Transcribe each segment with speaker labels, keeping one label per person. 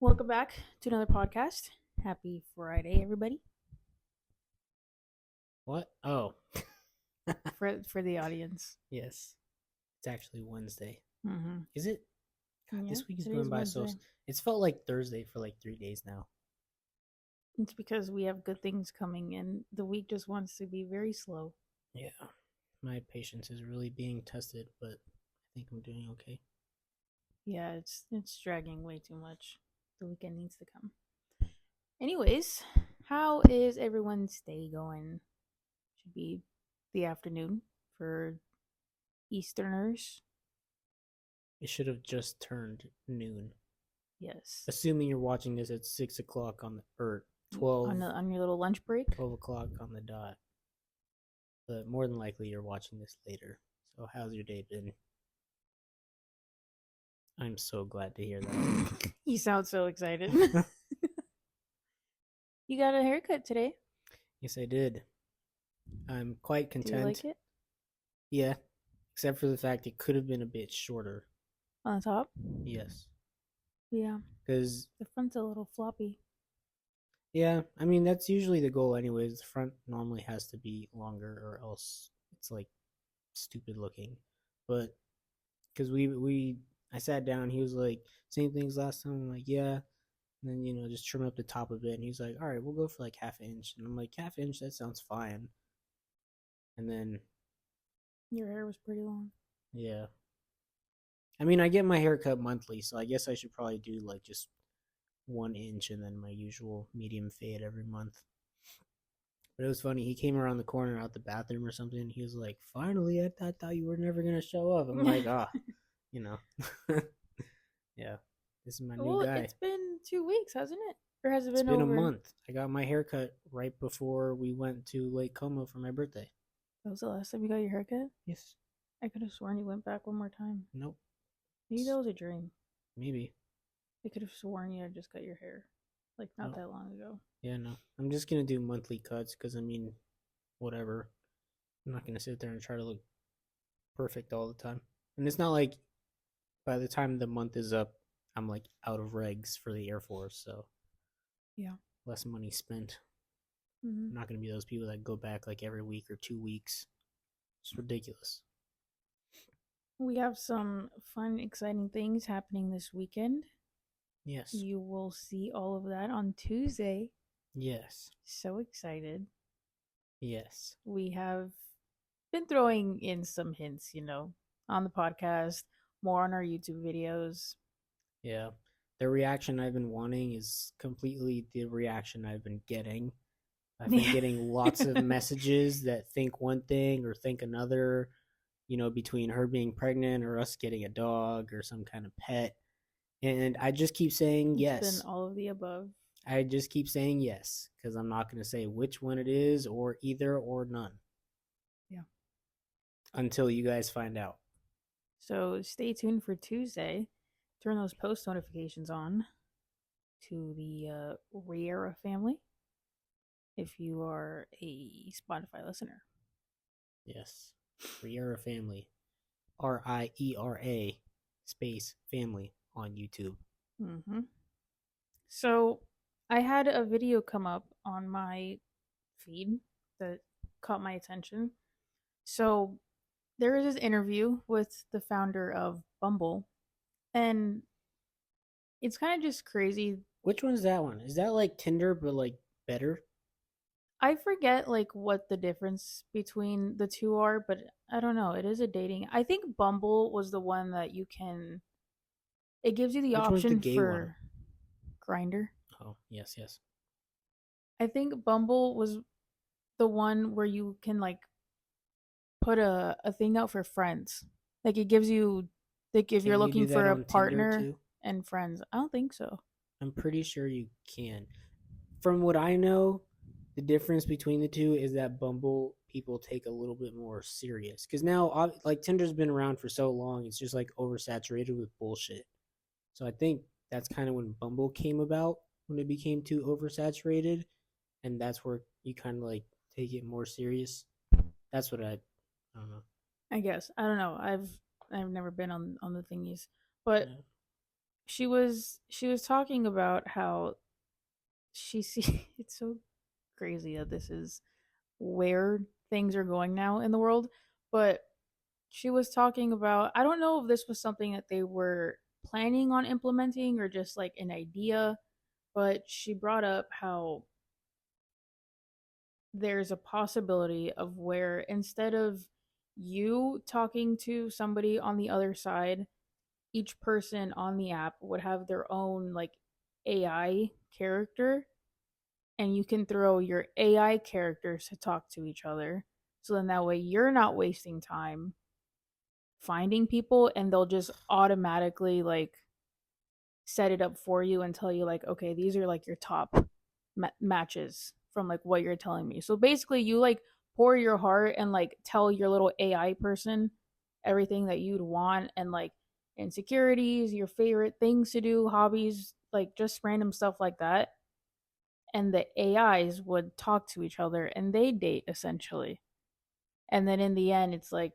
Speaker 1: Welcome back to another podcast. Happy Friday, everybody.
Speaker 2: What? Oh,
Speaker 1: For the audience.
Speaker 2: yes. It's actually Wednesday.
Speaker 1: Mm-hmm.
Speaker 2: Is it? God,
Speaker 1: Yeah,
Speaker 2: this week is
Speaker 1: today's
Speaker 2: going by so.
Speaker 1: Wednesday.
Speaker 2: It's felt like Thursday for like 3 days now.
Speaker 1: It's because we have good things coming, and the week just wants to be very slow.
Speaker 2: Yeah. My patience is really being tested, but I think I'm doing okay.
Speaker 1: Yeah, it's dragging way too much. The weekend needs to come. Anyways, how is everyone's day going? Should be the afternoon for Easterners.
Speaker 2: It should have just turned noon.
Speaker 1: Yes.
Speaker 2: Assuming you're watching this at 6 o'clock or
Speaker 1: On your little lunch break.
Speaker 2: 12 o'clock on the dot. But more than likely you're watching this later. So how's your day been? I'm so glad to hear that.
Speaker 1: You sound so excited. You got a haircut today.
Speaker 2: Yes, I did. I'm quite
Speaker 1: Do you
Speaker 2: content.
Speaker 1: like it?
Speaker 2: Yeah, except for the fact it could have been a bit shorter.
Speaker 1: On the top?
Speaker 2: Yes,
Speaker 1: Yeah.
Speaker 2: because
Speaker 1: The front's a little floppy.
Speaker 2: yeah, I mean that's usually the goal, anyways. The front normally has to be longer, or else it's like stupid looking. But because I sat down, he was like, same things last time. I'm like, yeah, and then just trim up the top a bit, and he's like, all right, we'll go for like half inch, and I'm like, half inch, that sounds fine. And then
Speaker 1: Your hair was pretty long.
Speaker 2: yeah, I mean I get my hair cut monthly, so I guess I should probably do like just 1 inch and then my usual medium fade every month. But it was funny. He came around the corner out the bathroom or something. And he was like, "Finally, I thought you were never gonna show up." I'm like, you know, yeah, this is my new
Speaker 1: Well,
Speaker 2: guy.
Speaker 1: it's been 2 weeks, hasn't it? Or has it
Speaker 2: It's
Speaker 1: been
Speaker 2: been a
Speaker 1: over?
Speaker 2: month. I got my haircut right before we went to Lake Como for my birthday.
Speaker 1: That was the last time you got your haircut?
Speaker 2: Yes.
Speaker 1: I could have sworn you went back one more time.
Speaker 2: Nope.
Speaker 1: Maybe that was a dream.
Speaker 2: Maybe.
Speaker 1: I could have sworn you had just cut your hair. Like, not
Speaker 2: Oh.
Speaker 1: that long ago.
Speaker 2: Yeah, no. I'm just gonna do monthly cuts because I mean, whatever. I'm not gonna sit there and try to look perfect all the time. And it's not like by the time the month is up, I'm like out of regs for the Air Force, so
Speaker 1: Yeah.
Speaker 2: less money spent.
Speaker 1: Mm-hmm.
Speaker 2: I'm not gonna be those people that go back like every week or 2 weeks. It's ridiculous.
Speaker 1: We have some fun, exciting things happening this weekend.
Speaker 2: Yes.
Speaker 1: You will see all of that on Tuesday.
Speaker 2: Yes.
Speaker 1: So excited.
Speaker 2: Yes.
Speaker 1: We have been throwing in some hints, on the podcast, more on our YouTube videos.
Speaker 2: Yeah. The reaction I've been wanting is completely the reaction I've been getting. I've been getting lots of messages that think one thing or think another, between her being pregnant or us getting a dog or some kind of pet. And I just keep saying yes.
Speaker 1: It's been all of the above.
Speaker 2: I just keep saying yes because I'm not going to say which one it is or either or none.
Speaker 1: Yeah.
Speaker 2: Until you guys find out.
Speaker 1: So stay tuned for Tuesday. Turn those post notifications on to the Riera family if you are a Spotify listener.
Speaker 2: Yes. Riera family. RIERA space family on YouTube.
Speaker 1: Mm-hmm. So I had a video come up on my feed that caught my attention. So there is this interview with the founder of Bumble, and it's kind of just crazy.
Speaker 2: Which one's that one? Is that like Tinder but like better?
Speaker 1: I forget like what the difference between the two are, but I don't know. It is a dating. I think Bumble was the one that you can. It gives you the
Speaker 2: Which one's the
Speaker 1: option
Speaker 2: gay one?
Speaker 1: for Grinder.
Speaker 2: Oh, yes, yes.
Speaker 1: I think Bumble was the one where you can like put a thing out for friends. Like it gives you like if you're
Speaker 2: Can you do
Speaker 1: looking
Speaker 2: that
Speaker 1: for a
Speaker 2: on Tinder
Speaker 1: partner
Speaker 2: too?
Speaker 1: and friends. I don't think so.
Speaker 2: I'm pretty sure you can. From what I know, the difference between the two is that Bumble people take a little bit more serious. Because now, like, Tinder's been around for so long, it's just like oversaturated with bullshit. So I think that's kind of when Bumble came about, when it became too oversaturated. And that's where you kind of like take it more serious. That's what I don't know.
Speaker 1: I guess. I don't know. I've never been on the thingies. But
Speaker 2: Yeah.
Speaker 1: she was talking about how she see it's so crazy that this is where things are going now in the world, but she was talking about, I don't know if this was something that they were planning on implementing or just like an idea, but she brought up how there's a possibility of where instead of you talking to somebody on the other side, each person on the app would have their own like AI character, and you can throw your AI characters to talk to each other. So then that way you're not wasting time finding people, and they'll just automatically like set it up for you and tell you like, okay, these are like your top matches from like what you're telling me. So basically you like pour your heart and like tell your little AI person everything that you'd want, and like insecurities, your favorite things to do, hobbies, like just random stuff like that. And the AIs would talk to each other and they date essentially. And then in the end it's like,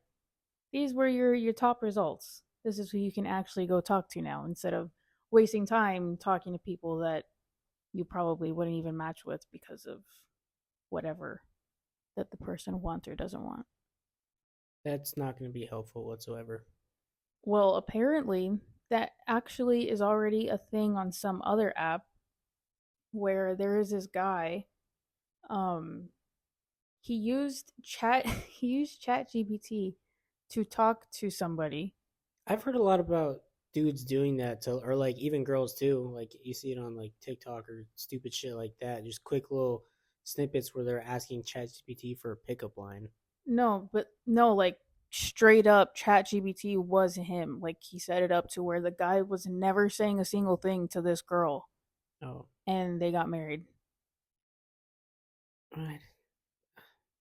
Speaker 1: these were your top results. This is who you can actually go talk to now, instead of wasting time talking to people that you probably wouldn't even match with because of whatever that the person wants or doesn't want.
Speaker 2: That's not going to be helpful whatsoever.
Speaker 1: Well, apparently that actually is already a thing on some other app, where there is this guy, um he used chat he used chat GPT to talk to somebody.
Speaker 2: I've heard a lot about dudes doing that to, or like even girls too. Like you see it on like TikTok or stupid shit like that. Just quick little snippets where they're asking ChatGPT for a pickup line.
Speaker 1: No, but no, like straight up chat GPT was him. Like he set it up to where the guy was never saying a single thing to this girl,
Speaker 2: Oh,
Speaker 1: and they got married.
Speaker 2: right.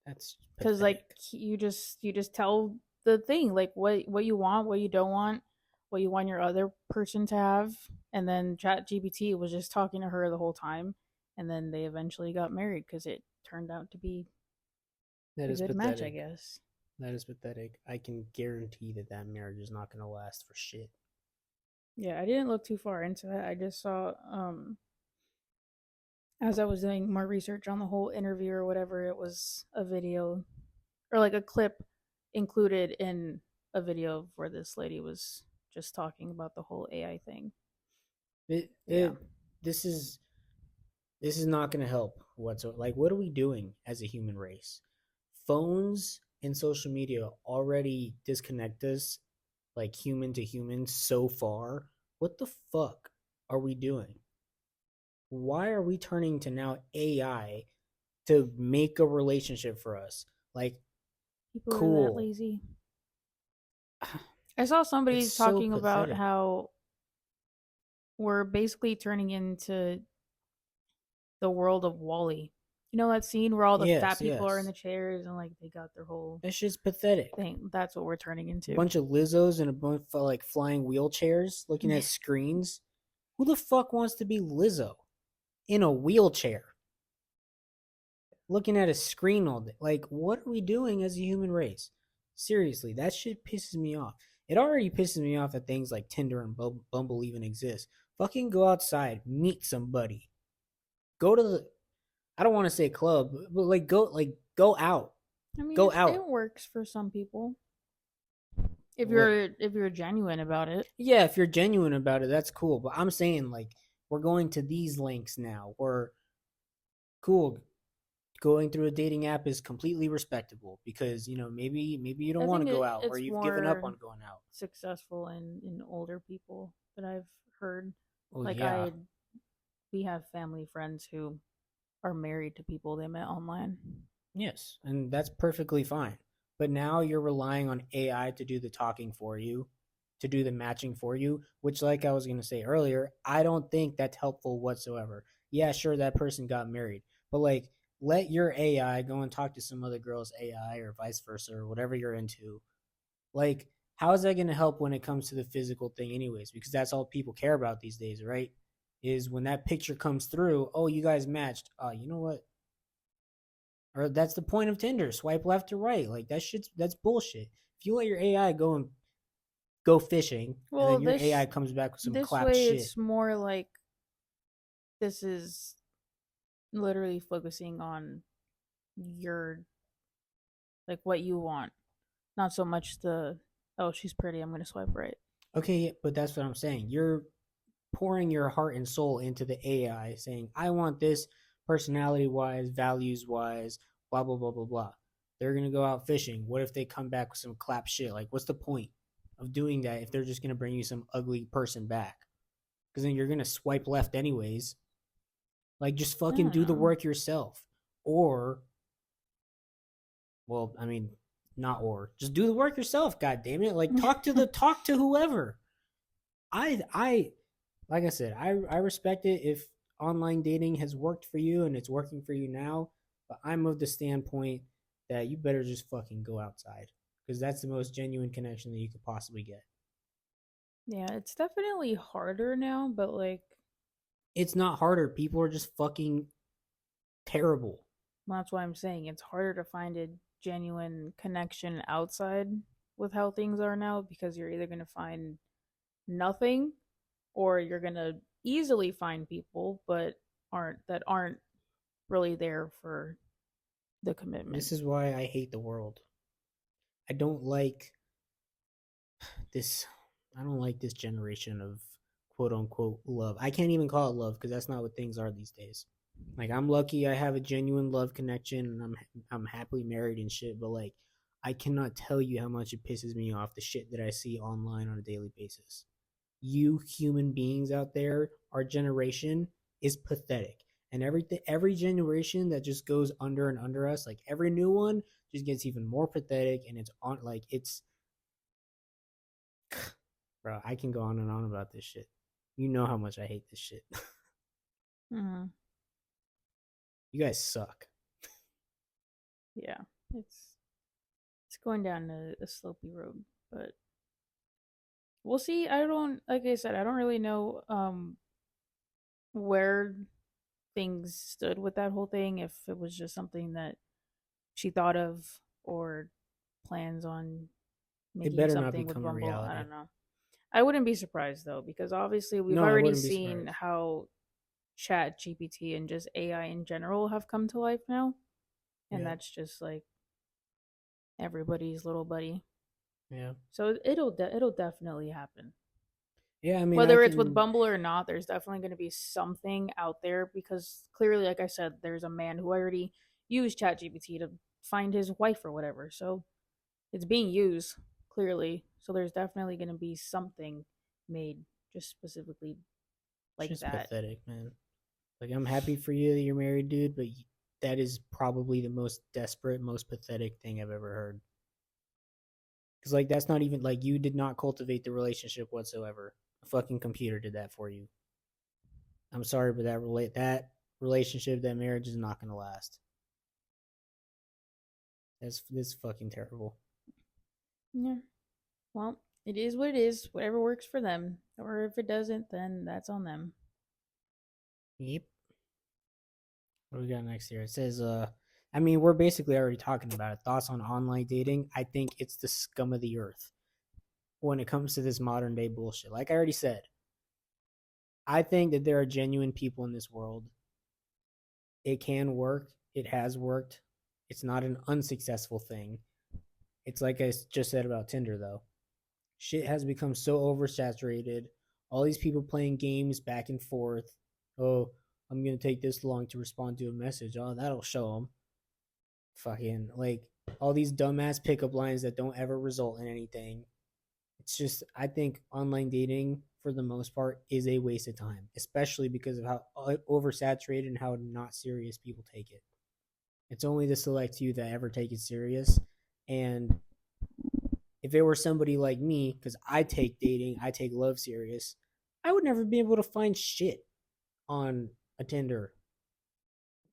Speaker 2: That's
Speaker 1: Cuz like
Speaker 2: pathetic.
Speaker 1: you just tell the thing like what you want, what you don't want, what you want your other person to have, and then chat GPT was just talking to her the whole time, and then they eventually got married cuz it turned out to be
Speaker 2: That
Speaker 1: a
Speaker 2: is
Speaker 1: good match, I
Speaker 2: pathetic.
Speaker 1: guess.
Speaker 2: That is pathetic. I can guarantee that that marriage is not going to last for shit.
Speaker 1: Yeah, I didn't look too far into it. I just saw as I was doing more research on the whole interview or whatever, it was a video or like a clip included in a video where this lady was just talking about the whole AI thing.
Speaker 2: It,
Speaker 1: But yeah.
Speaker 2: it this is this is not going to help whatsoever. Like, what are we doing as a human race? Phones and social media already disconnect us, like human to human, so far. What the fuck are we doing? Why are we turning to now AI to make a relationship for us? Like,
Speaker 1: People are that
Speaker 2: cool.
Speaker 1: lazy. I saw
Speaker 2: It's
Speaker 1: somebody
Speaker 2: so
Speaker 1: talking about
Speaker 2: pathetic.
Speaker 1: how we're basically turning into the world of Wally. You know that scene where all the fat
Speaker 2: Yes,
Speaker 1: people are in
Speaker 2: yes.
Speaker 1: the chairs and like they got their whole
Speaker 2: That shit's pathetic.
Speaker 1: thing? That's what we're turning
Speaker 2: A
Speaker 1: into.
Speaker 2: bunch of Lizzos and a bunch of like flying wheelchairs looking at screens. Who the fuck wants to be Lizzo in a wheelchair looking at a screen all day? Like, what are we doing as a human race? Seriously, that shit pisses me off. It already pisses me off that things like Tinder and Bumble even exist. Fucking go outside, meet somebody. Go to the, I don't want to say club, but like go out.
Speaker 1: I mean,
Speaker 2: Go
Speaker 1: it
Speaker 2: out.
Speaker 1: works for some people if
Speaker 2: What?
Speaker 1: you're genuine about it.
Speaker 2: Yeah, if you're genuine about it, that's cool. But I'm saying like we're going to these links now. We're cool. Going through a dating app is completely respectable because maybe you don't
Speaker 1: I
Speaker 2: want to
Speaker 1: think
Speaker 2: go out or
Speaker 1: it's
Speaker 2: you've given up
Speaker 1: more
Speaker 2: on going out.
Speaker 1: successful in older people that I've heard.
Speaker 2: Well,
Speaker 1: Like
Speaker 2: yeah,
Speaker 1: we have family friends who are married to people they met online.
Speaker 2: yes, and that's perfectly fine. But now you're relying on AI to do the talking for you, to do the matching for you, which, like I was going to say earlier, I don't think that's helpful whatsoever. Yeah, sure, that person got married, but like, let your AI go and talk to some other girl's AI or vice versa or whatever you're into. Like, how is that going to help when it comes to the physical thing, anyways? Because that's all people care about these days, right? Is when that picture comes through, oh, you guys matched. You know what? Or that's the point of Tinder. Swipe left or right. Like that's bullshit. If you let your AI go and go fishing, and
Speaker 1: Well,
Speaker 2: then your AI comes back with some
Speaker 1: this
Speaker 2: clap
Speaker 1: way
Speaker 2: shit.
Speaker 1: it's more like this is literally focusing on your like what you want, not so much the oh she's pretty, I'm gonna swipe right.
Speaker 2: Okay, but that's what I'm saying. You're pouring your heart and soul into the AI, saying, I want this personality wise, values wise, blah, blah, blah, blah, blah. They're going to go out fishing. What if they come back with some clap shit? Like, what's the point of doing that if they're just going to bring you some ugly person back? Because then you're going to swipe left anyways. Like, just
Speaker 1: I
Speaker 2: fucking
Speaker 1: don't
Speaker 2: do the
Speaker 1: know.
Speaker 2: work yourself. Or, well, I mean, not or. Just do the work yourself, god damn it. Like, talk to whoever. I like I said, I respect it if online dating has worked for you and it's working for you now, but I'm of the standpoint that you better just fucking go outside because that's the most genuine connection that you could possibly get.
Speaker 1: Yeah, it's definitely harder now, but like
Speaker 2: It's not harder. People are just fucking terrible.
Speaker 1: that's why I'm saying it's harder to find a genuine connection outside with how things are now because you're either gonna find nothing or you're gonna easily find people but aren't really there for the commitment.
Speaker 2: This is why I hate the world. I don't like this I don't like this generation of quote unquote love. I can't even call it love because that's not what things are these days. Like I'm lucky I have a genuine love connection and I'm happily married and shit, but like I cannot tell you how much it pisses me off the shit that I see online on a daily basis. You human beings out there, our generation is pathetic. And every generation that just goes under and under us, like every new one just gets even more pathetic and it's on like it's bro, I can go on and on about this shit. You know how much I hate this shit.
Speaker 1: Mm-hmm.
Speaker 2: You guys suck.
Speaker 1: Yeah, it's it's going down a slopey road, but we'll see. I don't like I said, I don't really know where things stood with that whole thing, if it was just something that she thought of or plans on
Speaker 2: It
Speaker 1: making
Speaker 2: better not
Speaker 1: something with
Speaker 2: become a
Speaker 1: Bumble. I
Speaker 2: reality.
Speaker 1: don't know. I wouldn't be surprised though, because obviously we've
Speaker 2: No, I
Speaker 1: already
Speaker 2: wouldn't be
Speaker 1: seen
Speaker 2: surprised.
Speaker 1: how Chat GPT and just AI in general have come to life now. And
Speaker 2: Yeah,
Speaker 1: that's just like everybody's little buddy.
Speaker 2: yeah,
Speaker 1: So it'll definitely happen.
Speaker 2: yeah. I mean, I
Speaker 1: Whether it's with
Speaker 2: can.
Speaker 1: Bumble or not, there's definitely going to be something out there because clearly, like I said, there's a man who already used ChatGPT to find his wife or whatever. So it's being used clearly. So there's definitely going to be something made just specifically
Speaker 2: It's
Speaker 1: like
Speaker 2: just
Speaker 1: that.
Speaker 2: pathetic, man. Like I'm happy for you that you're married, dude, but that is probably the most desperate, most pathetic thing I've ever heard. Because like that's not even like you did not cultivate the relationship whatsoever. A fucking computer did that for you. I'm sorry, but that relationship, that marriage is not gonna last. That's fucking terrible.
Speaker 1: Yeah. Well, it is what it is. Whatever works for them. Or if it doesn't, then that's on them.
Speaker 2: Yep. What do we got next here? It says, I mean, we're basically already talking about it. Thoughts on online dating? I think it's the scum of the earth when it comes to this modern day bullshit. Like I already said, I think that there are genuine people in this world. It can work. It has worked. It's not an unsuccessful thing. It's like I just said about Tinder, though. Shit has become so oversaturated. All these people playing games back and forth. Oh, I'm going to take this long to respond to a message. Oh, that'll show them. Fucking, like, all these dumbass pickup lines that don't ever result in anything. It's just, I think online dating, for the most part, is a waste of time, especially because of how oversaturated and how not serious people take it. It's only the select few that ever take it serious. And if it were somebody like me, because I take dating, I take love serious, I would never be able to find shit on a Tinder.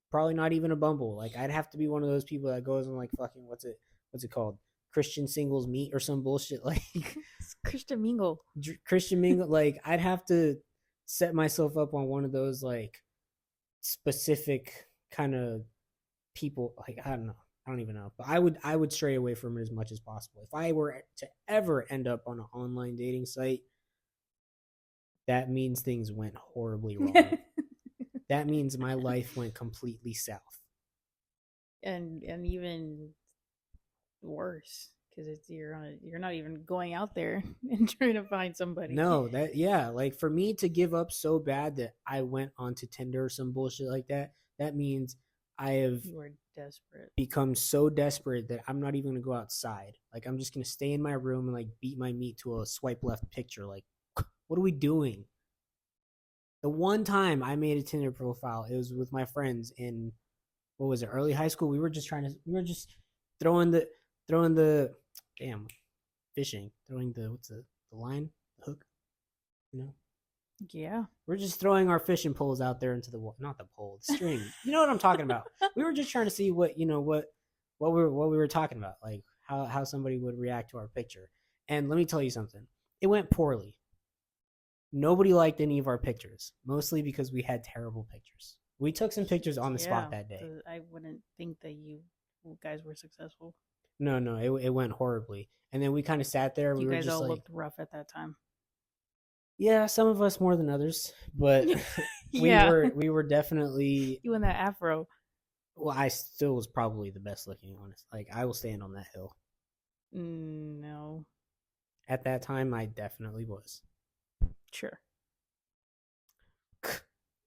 Speaker 2: Probably not even a Bumble. Like I'd have to be one of those people that goes on like fucking what's it called? Christian singles meet or some bullshit like
Speaker 1: It's Christian Mingle.
Speaker 2: Christian mingle. Like I'd have to set myself up on one of those like specific kind of people. Like I don't know. I don't even know, but I would stray away from it as much as possible. If I were to ever end up on an online dating site, that means things went horribly wrong. That means my life went completely south.
Speaker 1: And even worse because it's you're not even going out there and trying to find somebody.
Speaker 2: No, like for me to give up so bad that I went onto Tinder or some bullshit like that, that means I have
Speaker 1: You were desperate.
Speaker 2: become so desperate that I'm not even gonna go outside. Like I'm just gonna stay in my room and like beat my meat to a swipe left picture. Like, what are we doing? The one time I made a Tinder profile, it was with my friends in what was it, early high school. We were just throwing the damn fishing, throwing the what's the line, the hook, you know.
Speaker 1: Yeah.
Speaker 2: We're just throwing our fishing poles out there into the not the pole, the string. You know what I'm talking about. We were just trying to see what we were talking about, like how somebody would react to our picture. And let me tell you something. It went poorly. Nobody liked any of our pictures, mostly because we had terrible pictures. We took some pictures on the spot that day.
Speaker 1: I wouldn't think that you guys were successful.
Speaker 2: No, it went horribly. And then we kind of sat there.
Speaker 1: You
Speaker 2: we
Speaker 1: guys
Speaker 2: were just
Speaker 1: all
Speaker 2: like,
Speaker 1: looked rough at that time.
Speaker 2: yeah, some of us more than others, but
Speaker 1: Yeah.
Speaker 2: we were definitely.
Speaker 1: You and that afro.
Speaker 2: Well, I still was probably the best looking, honest. Like I will stand on that hill.
Speaker 1: No.
Speaker 2: At that time, I definitely was.
Speaker 1: Sure.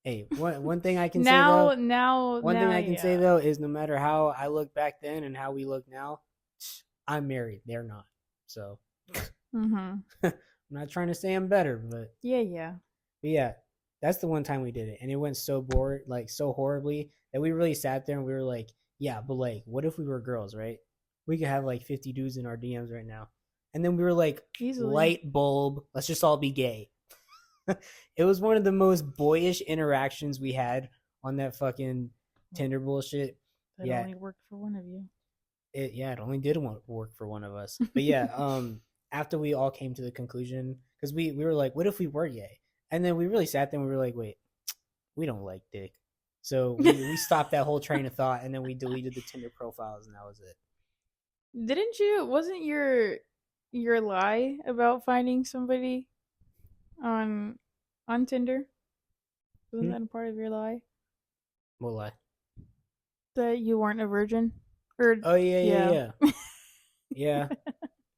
Speaker 2: Hey, one thing I can say
Speaker 1: Now,
Speaker 2: though, one thing I can say
Speaker 1: yeah.
Speaker 2: though is no matter how I look back then and how we look now, I'm married. They're not. So
Speaker 1: Mm-hmm.
Speaker 2: I'm not trying to say I'm better, but
Speaker 1: Yeah.
Speaker 2: yeah, that's the one time we did it, and it went so like so horribly that we really sat there and we were like, yeah, but like, what if we were girls, right? We could have like 50 dudes in our DMs right now, and then we were like,
Speaker 1: Easily.
Speaker 2: light bulb, let's just all be gay. It was one of the most boyish interactions we had on that fucking Tinder bullshit.
Speaker 1: That only worked for one of you.
Speaker 2: It only did work for one of us. But yeah, after we all came to the conclusion, because we were like, what if we were gay? And then we really sat there and we were like, wait, we don't like dick. So we stopped that whole train of thought, and then we deleted the Tinder profiles, and that was it.
Speaker 1: Wasn't your lie about finding somebody on Tinder? Wasn't that a part of your lie?
Speaker 2: What lie?
Speaker 1: That you weren't a virgin? Or
Speaker 2: oh yeah. Yeah.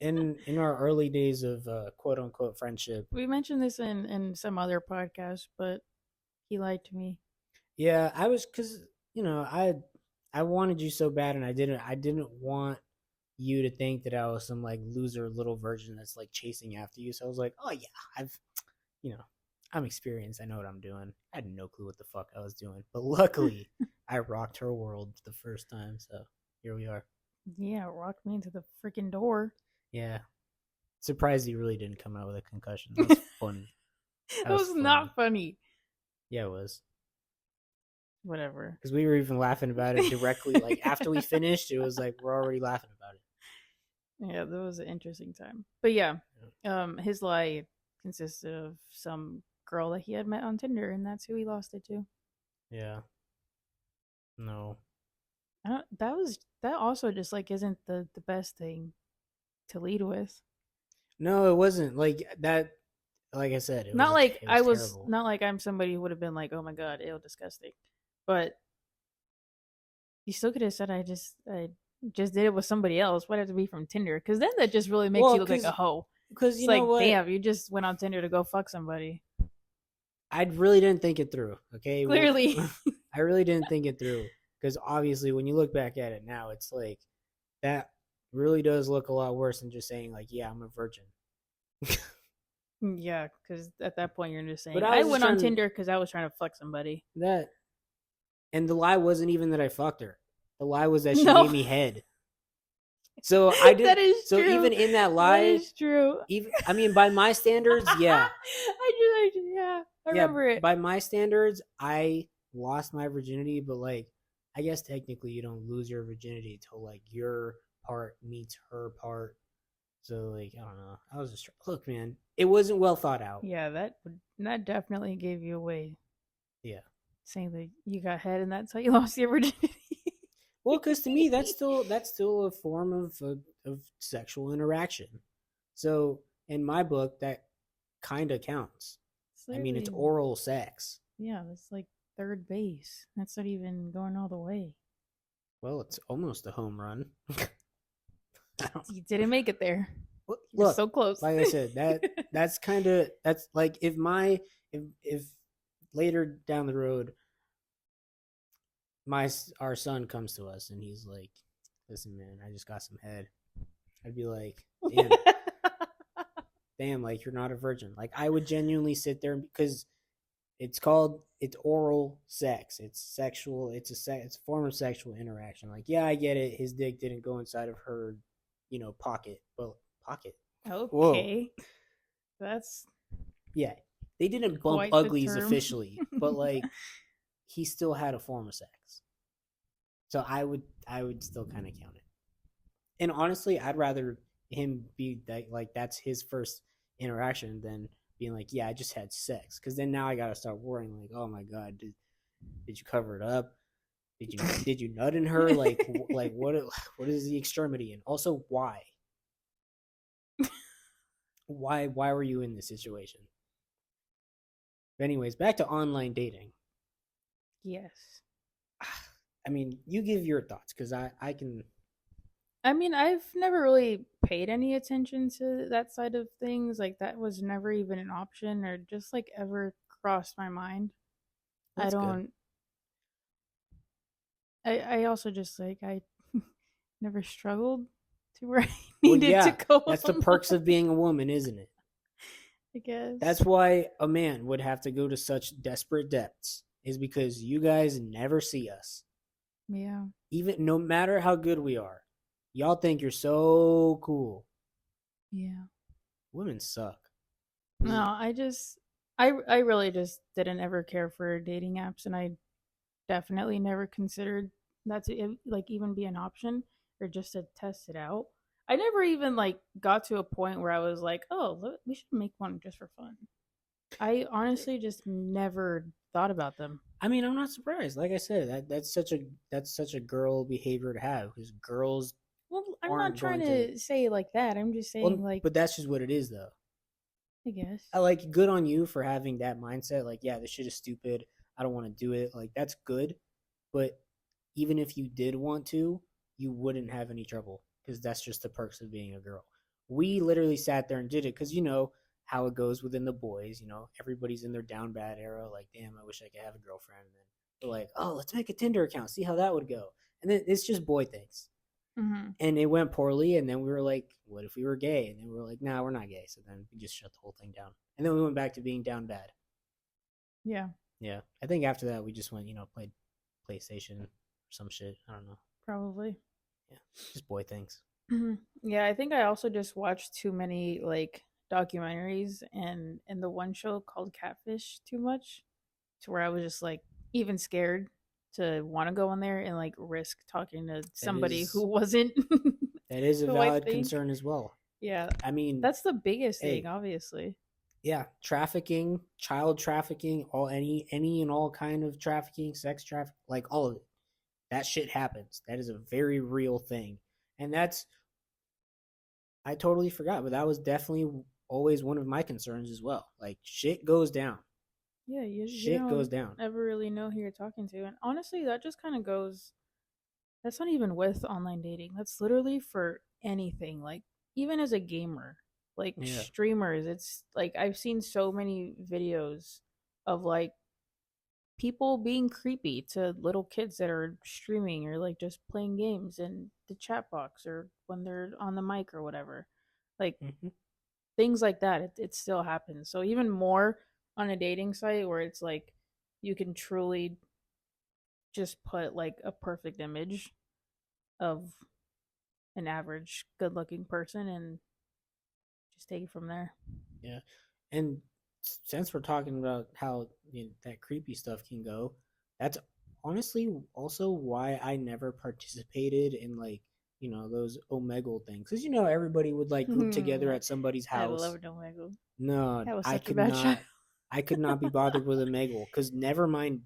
Speaker 2: In our early days of quote unquote friendship.
Speaker 1: We mentioned this in some other podcast, but he lied to me.
Speaker 2: Yeah, I was because I wanted you so bad, and I didn't want you to think that I was some like loser little virgin that's like chasing after you. So I was like, oh yeah, I'm experienced. I know what I'm doing. I had no clue what the fuck I was doing, but luckily I rocked her world the first time. So here we are.
Speaker 1: Yeah, it rocked me into the freaking door.
Speaker 2: Yeah. Surprised he really didn't come out with a concussion. That was funny.
Speaker 1: That was not funny.
Speaker 2: Yeah, it was.
Speaker 1: Whatever.
Speaker 2: Because we were even laughing about it directly. Like after we finished, it was like we're already laughing about it.
Speaker 1: Yeah, that was an interesting time. But yeah, his lie consisted of some girl that he had met on Tinder, and that's who he lost it to.
Speaker 2: Yeah. No.
Speaker 1: That also just like isn't the best thing to lead with.
Speaker 2: No, it wasn't like that. Like I said, it
Speaker 1: not
Speaker 2: was,
Speaker 1: like
Speaker 2: it was
Speaker 1: I was
Speaker 2: terrible.
Speaker 1: not like I'm somebody who would have been like, oh my god, ew, disgusting. But you still could have said I just did it with somebody else. Why have to be from Tinder? Because then that just really makes you look like a hoe.
Speaker 2: Because
Speaker 1: you know what? Damn, you just went on Tinder to go fuck somebody.
Speaker 2: I really didn't think it through. Okay,
Speaker 1: clearly,
Speaker 2: I really didn't think it through. Because obviously, when you look back at it now, it's like that really does look a lot worse than just saying like, "Yeah, I'm a virgin."
Speaker 1: Yeah, because at that point you're just saying, but I went on Tinder because I was trying to fuck somebody.
Speaker 2: And the lie wasn't even that I fucked her. The lie was that she gave me head. So I did.
Speaker 1: That is
Speaker 2: so
Speaker 1: true.
Speaker 2: Even in that lie,
Speaker 1: that is true.
Speaker 2: I mean, by my standards, yeah.
Speaker 1: I remember it.
Speaker 2: By my standards, I lost my virginity, but like, I guess technically you don't lose your virginity till like your part meets her part. So like, I don't know. I was just look, man. It wasn't well thought out.
Speaker 1: Yeah, that definitely gave you away.
Speaker 2: Yeah.
Speaker 1: Saying that you got head and that's how you lost your virginity.
Speaker 2: Well, because to me that's still a form of sexual interaction. So in my book, that kind of counts.
Speaker 1: It's
Speaker 2: I mean, it's
Speaker 1: literally,
Speaker 2: oral sex.
Speaker 1: yeah, it's like third base. That's not even going all the way.
Speaker 2: Well, it's almost a home run.
Speaker 1: You didn't make it there. You were
Speaker 2: Look,
Speaker 1: so close.
Speaker 2: like I said, that's kind of that's like if later down the road our son comes to us and he's like, "Listen, man, I just got some head." I'd be like, damn, like you're not a virgin. Like I would genuinely sit there because it's oral sex. It's sexual. It's a form of sexual interaction. Like yeah, I get it. His dick didn't go inside of her, pocket. Well, pocket. Whoa.
Speaker 1: Okay. That's
Speaker 2: Yeah, they didn't bump
Speaker 1: quite the
Speaker 2: uglies
Speaker 1: term.
Speaker 2: officially, but like he still had a form of sex. So I would still kind of count it. And honestly, I'd rather him be that like that's his first interaction than being like, yeah, I just had sex. Because then now I gotta start worrying like, oh my god, did you cover it up? Did you nut in her? Like what is the extremity? And also why? Why were you in this situation? But anyways, back to online dating.
Speaker 1: Yes.
Speaker 2: I mean, you give your thoughts because I can.
Speaker 1: I mean, I've never really paid any attention to that side of things. Like, that was never even an option or just like ever crossed my mind. I
Speaker 2: That's good.
Speaker 1: don't, I also just like, I never struggled to where I
Speaker 2: Well,
Speaker 1: needed to
Speaker 2: yeah,
Speaker 1: go
Speaker 2: that's the
Speaker 1: online,
Speaker 2: perks of being a woman, isn't it?
Speaker 1: I
Speaker 2: That's
Speaker 1: guess.
Speaker 2: why a man would have to go to such desperate depths, is because you guys never see us.
Speaker 1: Yeah.
Speaker 2: Even no matter how good we are, y'all think you're so cool.
Speaker 1: Yeah.
Speaker 2: Women suck.
Speaker 1: No, I really just didn't ever care for dating apps, and I definitely never considered that to like even be an option or just to test it out. I never even like got to a point where I was like, "Oh, we should make one just for fun." I honestly just never thought about them.
Speaker 2: I mean, I'm not surprised. Like I said, that's such a girl behavior to have because girls
Speaker 1: Well, I'm not
Speaker 2: aren't
Speaker 1: trying
Speaker 2: going to.
Speaker 1: to say like that. I'm just saying
Speaker 2: Well,
Speaker 1: like
Speaker 2: but that's just what it is, though.
Speaker 1: I guess.
Speaker 2: I like good on you for having that mindset. Like, yeah, this shit is stupid. I don't want to do it. Like, that's good. But even if you did want to, you wouldn't have any trouble because that's just the perks of being a girl. We literally sat there and did it because you know how it goes within the boys. Everybody's in their down bad era. Like, damn, I wish I could have a girlfriend. And then they're like, oh, let's make a Tinder account, see how that would go. And then it's just boy things.
Speaker 1: Mhm.
Speaker 2: And it went poorly. And then we were like, what if we were gay? And then we were like, nah, we're not gay. So then we just shut the whole thing down. And then we went back to being down bad.
Speaker 1: Yeah,
Speaker 2: Yeah. I think after that, we just went, played PlayStation or some shit. I don't know.
Speaker 1: probably.
Speaker 2: Yeah. Just boy things.
Speaker 1: Yeah, I think I also just watched too many like documentaries and the one show called Catfish too much to where I was just like even scared to want to go in there and like risk talking to
Speaker 2: That
Speaker 1: somebody who
Speaker 2: is
Speaker 1: wasn't
Speaker 2: that is a
Speaker 1: who I
Speaker 2: valid
Speaker 1: think.
Speaker 2: concern as well.
Speaker 1: Yeah,
Speaker 2: I mean,
Speaker 1: that's the biggest thing,
Speaker 2: hey,
Speaker 1: obviously.
Speaker 2: yeah, trafficking, child trafficking, all any and all kind of trafficking, sex traffic, like all of it. That shit happens. That is a very real thing. And that's I totally forgot, but that was definitely always one of my concerns as well. Like shit goes down.
Speaker 1: Yeah, you
Speaker 2: Shit goes
Speaker 1: don't
Speaker 2: down.
Speaker 1: ever really know who you're talking to, and honestly, that just kind of goes. That's not even with online dating. That's literally for anything. Like even as a gamer, like
Speaker 2: Yeah.
Speaker 1: streamers, it's like I've seen so many videos of like people being creepy to little kids that are streaming or like just playing games in the chat box or when they're on the mic or whatever. Like
Speaker 2: Mm-hmm.
Speaker 1: things like that, it still happens. So even more on a dating site where it's like you can truly just put like a perfect image of an average good looking person and just take it from there.
Speaker 2: Yeah. And since we're talking about how that creepy stuff can go, that's honestly also why I never participated in like, those Omegle things. Because, everybody would like group together at somebody's
Speaker 1: I
Speaker 2: house.
Speaker 1: love Domego.
Speaker 2: No,
Speaker 1: That was
Speaker 2: I
Speaker 1: such a
Speaker 2: could
Speaker 1: bad child.
Speaker 2: not. I could not be bothered with Omegle because never mind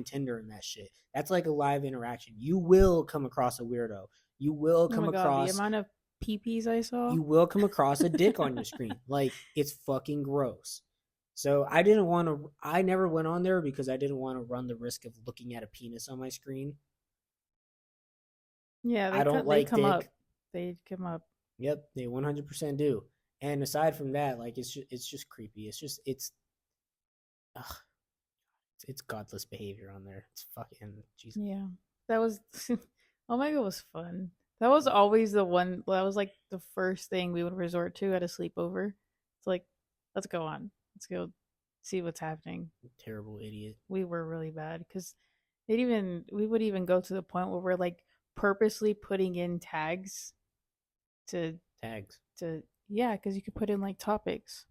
Speaker 2: Tinder and that shit. That's like a live interaction. You will come across a weirdo. You will
Speaker 1: Oh
Speaker 2: come
Speaker 1: my god, the
Speaker 2: across
Speaker 1: amount of peepees I saw.
Speaker 2: a dick on your screen. Like it's fucking gross. So I never went on there because I didn't want to run the risk of looking at a penis on my screen.
Speaker 1: Yeah,
Speaker 2: I don't
Speaker 1: they
Speaker 2: like
Speaker 1: come up.
Speaker 2: dick.
Speaker 1: They come up.
Speaker 2: Yep, they 100% do. And aside from that, like it's just creepy. Ugh, it's godless behavior on there. It's fucking Jesus.
Speaker 1: Yeah, that was. Oh my god, it was fun. That was always the one. That was like the first thing we would resort to at a sleepover. It's like, let's go on. Let's go see what's happening.
Speaker 2: Terrible idiot.
Speaker 1: We were really bad because we would even go to the point where we're like purposely putting in tags to
Speaker 2: Tags.
Speaker 1: yeah, because you could put in like topics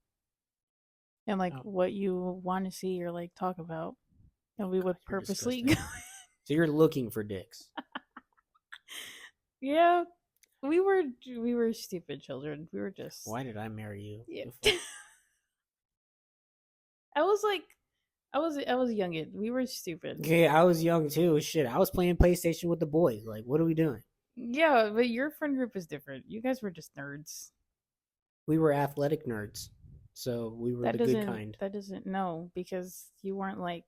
Speaker 1: and like
Speaker 2: Oh,
Speaker 1: what you want to see or like talk about, and we would
Speaker 2: you're
Speaker 1: purposely
Speaker 2: disgusting. So you're looking for dicks.
Speaker 1: yeah, we were stupid children. We were just
Speaker 2: Why did I marry you?
Speaker 1: yeah.
Speaker 2: The fuck?
Speaker 1: I was like, I was youngin. We were stupid.
Speaker 2: Okay, I was young too. Shit, I was playing PlayStation with the boys. Like, what are we doing?
Speaker 1: Yeah, but your friend group is different. You guys were just nerds.
Speaker 2: We were athletic nerds, so we were the good kind.
Speaker 1: That doesn't no because you weren't like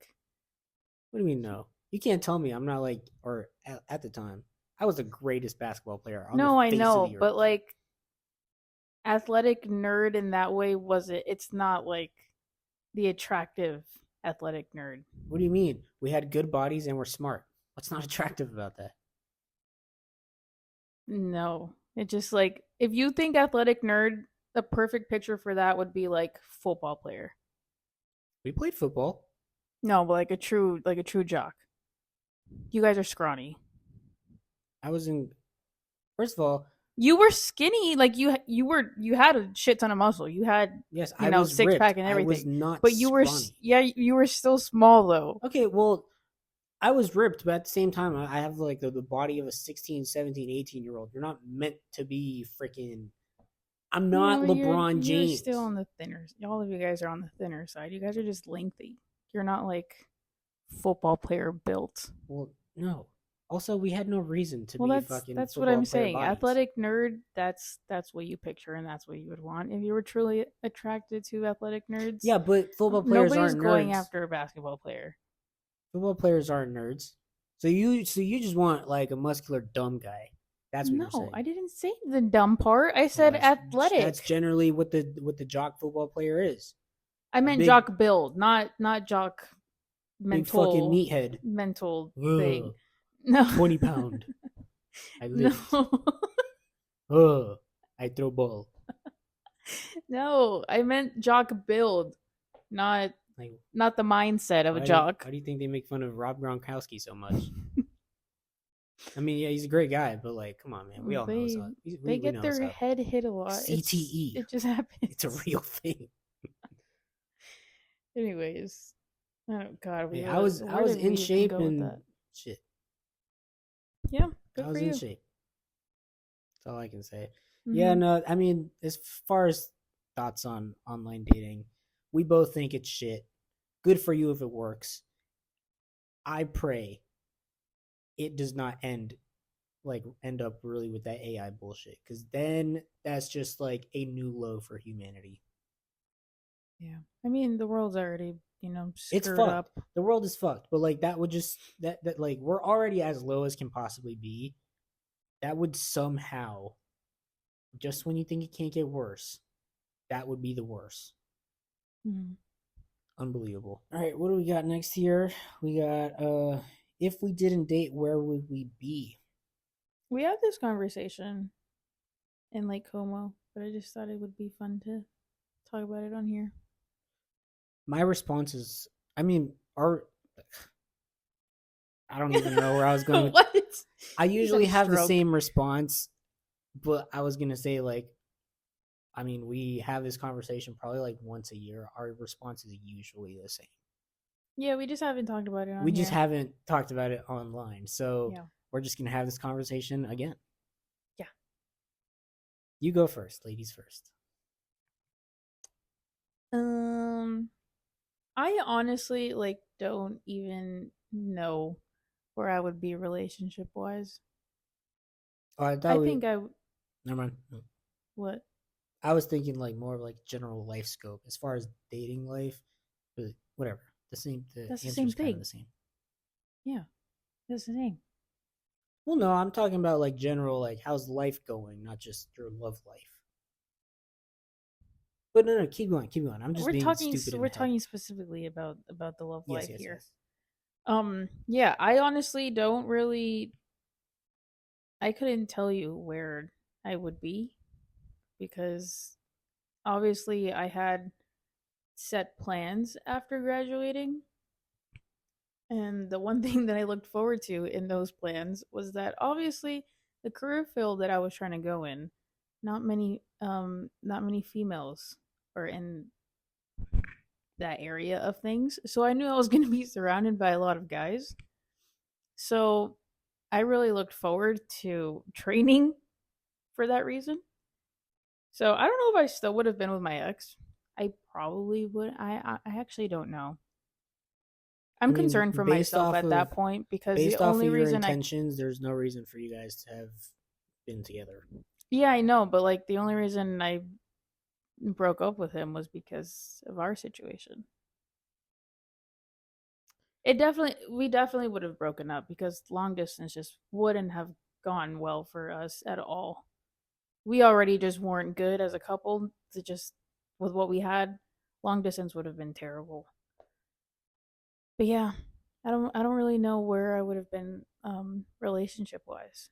Speaker 2: What do you mean no? You can't tell me I'm not like, or at the time, I was the greatest basketball player on the
Speaker 1: no, I
Speaker 2: face of
Speaker 1: know,
Speaker 2: the earth.
Speaker 1: but like athletic nerd in that way was it? It's not like the attractive athletic nerd.
Speaker 2: What do you mean? We had good bodies and we're smart. What's not attractive about that?
Speaker 1: No, it just like if you think athletic nerd, the perfect picture for that would be like football player.
Speaker 2: We played football.
Speaker 1: No, but like a true jock. You guys are scrawny.
Speaker 2: I was in. First of all,
Speaker 1: You were skinny, like you had a shit ton of muscle. You had
Speaker 2: yes,
Speaker 1: you
Speaker 2: I
Speaker 1: know
Speaker 2: was
Speaker 1: six
Speaker 2: ripped.
Speaker 1: pack and
Speaker 2: I was
Speaker 1: everything,
Speaker 2: not
Speaker 1: but you were
Speaker 2: scrawny.
Speaker 1: yeah you were still small though.
Speaker 2: Okay, well, I was ripped, but at the same time, I have like the body of a 16, 17, 18-year-old. You're not meant to be freaking. I'm not
Speaker 1: No,
Speaker 2: LeBron
Speaker 1: you're
Speaker 2: James.
Speaker 1: still on the thinner. All of you guys are on the thinner side. You guys are just lengthy. You're not like football player built.
Speaker 2: Well, no. Also, we had no reason to
Speaker 1: Well,
Speaker 2: be fucking
Speaker 1: that's what
Speaker 2: football
Speaker 1: I'm
Speaker 2: player
Speaker 1: saying.
Speaker 2: bodies.
Speaker 1: Athletic nerd. That's what you picture, and that's what you would want if you were truly attracted to athletic nerds.
Speaker 2: Yeah, but football players
Speaker 1: Nobody's
Speaker 2: aren't
Speaker 1: going
Speaker 2: nerds.
Speaker 1: after a basketball player.
Speaker 2: Football players aren't nerds. So you just want like a muscular dumb guy. That's what you're
Speaker 1: No,
Speaker 2: saying.
Speaker 1: I didn't say the dumb part. I said athletic.
Speaker 2: That's generally what the jock football player is.
Speaker 1: I meant
Speaker 2: big,
Speaker 1: jock build, not jock
Speaker 2: big fucking
Speaker 1: mental
Speaker 2: meathead.
Speaker 1: mental
Speaker 2: Ugh,
Speaker 1: thing. No,
Speaker 2: 20 pound. I lift.
Speaker 1: no,
Speaker 2: Ugh, I throw ball.
Speaker 1: no. I meant jock build, not
Speaker 2: Like,
Speaker 1: not the mindset of a jock.
Speaker 2: Why do you think they make fun of Rob Gronkowski so much? I mean, yeah, he's a great guy, but like, come on, man, we all know so.
Speaker 1: They get their head hit a lot.
Speaker 2: CTE.
Speaker 1: It just happens.
Speaker 2: It's a real thing.
Speaker 1: Anyways, oh god,
Speaker 2: I was in shape and shit.
Speaker 1: Yeah, good
Speaker 2: I was
Speaker 1: for you.
Speaker 2: in shape. That's all I can say.
Speaker 1: Mm-hmm.
Speaker 2: Yeah, no, I mean, as far as thoughts on online dating, we both think it's shit. Good for you if it works. I pray it does not end up really with that AI bullshit, because then that's just like a new low for humanity.
Speaker 1: Yeah, I mean the world's already
Speaker 2: it's fucked up. The world is fucked, but like that would just that like we're already as low as can possibly be. That would somehow, just when you think it can't get worse, that would be the worst.
Speaker 1: Mm-hmm.
Speaker 2: Unbelievable. All right, what do we got next here? We got if we didn't date, where would we be?
Speaker 1: We had this conversation in Lake Como, but I just thought it would be fun to talk about it on here.
Speaker 2: My response is, I mean, I don't even know where I was going.
Speaker 1: What?
Speaker 2: I usually have the same response, but I was gonna say like, I mean, we have this conversation probably like once a year. Our response is usually the same.
Speaker 1: Yeah, we just haven't talked about it on
Speaker 2: We
Speaker 1: here.
Speaker 2: just haven't talked about it online. So
Speaker 1: yeah.
Speaker 2: We're just going to have this conversation again.
Speaker 1: Yeah.
Speaker 2: You go first. Ladies first.
Speaker 1: I honestly like don't even know where I would be relationship wise.
Speaker 2: Oh, I
Speaker 1: I
Speaker 2: thought we.
Speaker 1: think I
Speaker 2: Never mind.
Speaker 1: what
Speaker 2: I was thinking like more of like general life scope as far as dating life, but whatever. The same. The
Speaker 1: that's the
Speaker 2: answer
Speaker 1: same
Speaker 2: is kind of
Speaker 1: thing.
Speaker 2: the same.
Speaker 1: Yeah, that's the thing.
Speaker 2: Well, no, I'm talking about like general, like how's life going, not just your love life. But no, no, keep going, keep going. I'm just being stupid in
Speaker 1: We're
Speaker 2: the head.
Speaker 1: talking specifically about the love
Speaker 2: Yes,
Speaker 1: life
Speaker 2: yes,
Speaker 1: here.
Speaker 2: yes.
Speaker 1: Yeah, I honestly don't really I couldn't tell you where I would be because obviously I had set plans after graduating. And the one thing that I looked forward to in those plans was that obviously the career field that I was trying to go in, not many females are in that area of things. So I knew I was going to be surrounded by a lot of guys. So I really looked forward to training for that reason. So I don't know if I still would have been with my ex. I probably would. I actually don't know.
Speaker 2: I
Speaker 1: I'm
Speaker 2: mean,
Speaker 1: concerned for myself at that point because the
Speaker 2: based off
Speaker 1: only
Speaker 2: of your
Speaker 1: reason I
Speaker 2: intentions, there's no reason for you guys to have been together.
Speaker 1: yeah, I know, but like the only reason I broke up with him was because of our situation. We definitely would have broken up because long distance just wouldn't have gone well for us at all. We already just weren't good as a couple to just with what we had. Long distance would have been terrible. But yeah, I don't really know where I would have been relationship wise.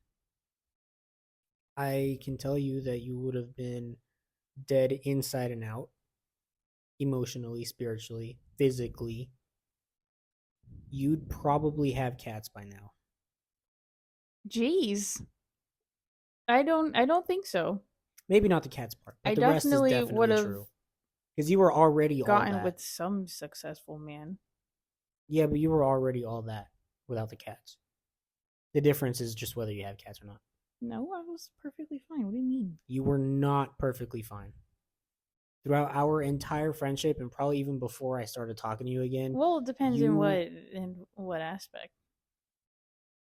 Speaker 2: I can tell you that you would have been dead inside and out, emotionally, spiritually, physically. You'd probably have cats by now.
Speaker 1: Jeez. I don't think so.
Speaker 2: Maybe not the cats part,
Speaker 1: I
Speaker 2: but the rest is
Speaker 1: definitely would
Speaker 2: definitely
Speaker 1: have
Speaker 2: true. Because you were already all
Speaker 1: gotten
Speaker 2: that.
Speaker 1: with some successful man.
Speaker 2: Yeah, but you were already all that without the cats. The difference is just whether you have cats or not.
Speaker 1: No, I was perfectly fine. What do you mean?
Speaker 2: You were not perfectly fine. Throughout our entire friendship and probably even before I started talking to you again,
Speaker 1: Well, it depends
Speaker 2: you
Speaker 1: in what aspect.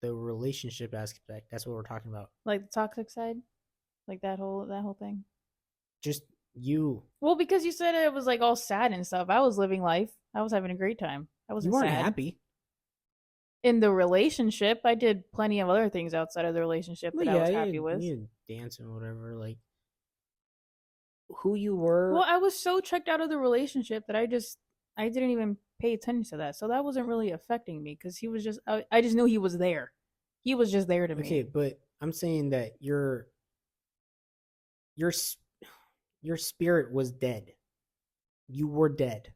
Speaker 2: the relationship aspect, that's what we're talking about.
Speaker 1: Like the toxic side, like that whole thing.
Speaker 2: Just you.
Speaker 1: Well, because you said it was like all sad and stuff. I was living life. I was having a great time. I
Speaker 2: You
Speaker 1: wasn't
Speaker 2: weren't
Speaker 1: sad.
Speaker 2: happy.
Speaker 1: In the relationship, I did plenty of other things outside of the relationship
Speaker 2: Well,
Speaker 1: that I
Speaker 2: yeah,
Speaker 1: was happy with.
Speaker 2: you dance and whatever. Like who you
Speaker 1: Well,
Speaker 2: were.
Speaker 1: I was so checked out of the relationship that I didn't even pay attention to that. So that wasn't really affecting me because he was just I just knew he was there. He was just there to me.
Speaker 2: Okay, but I'm saying that your your spirit was dead. You were dead.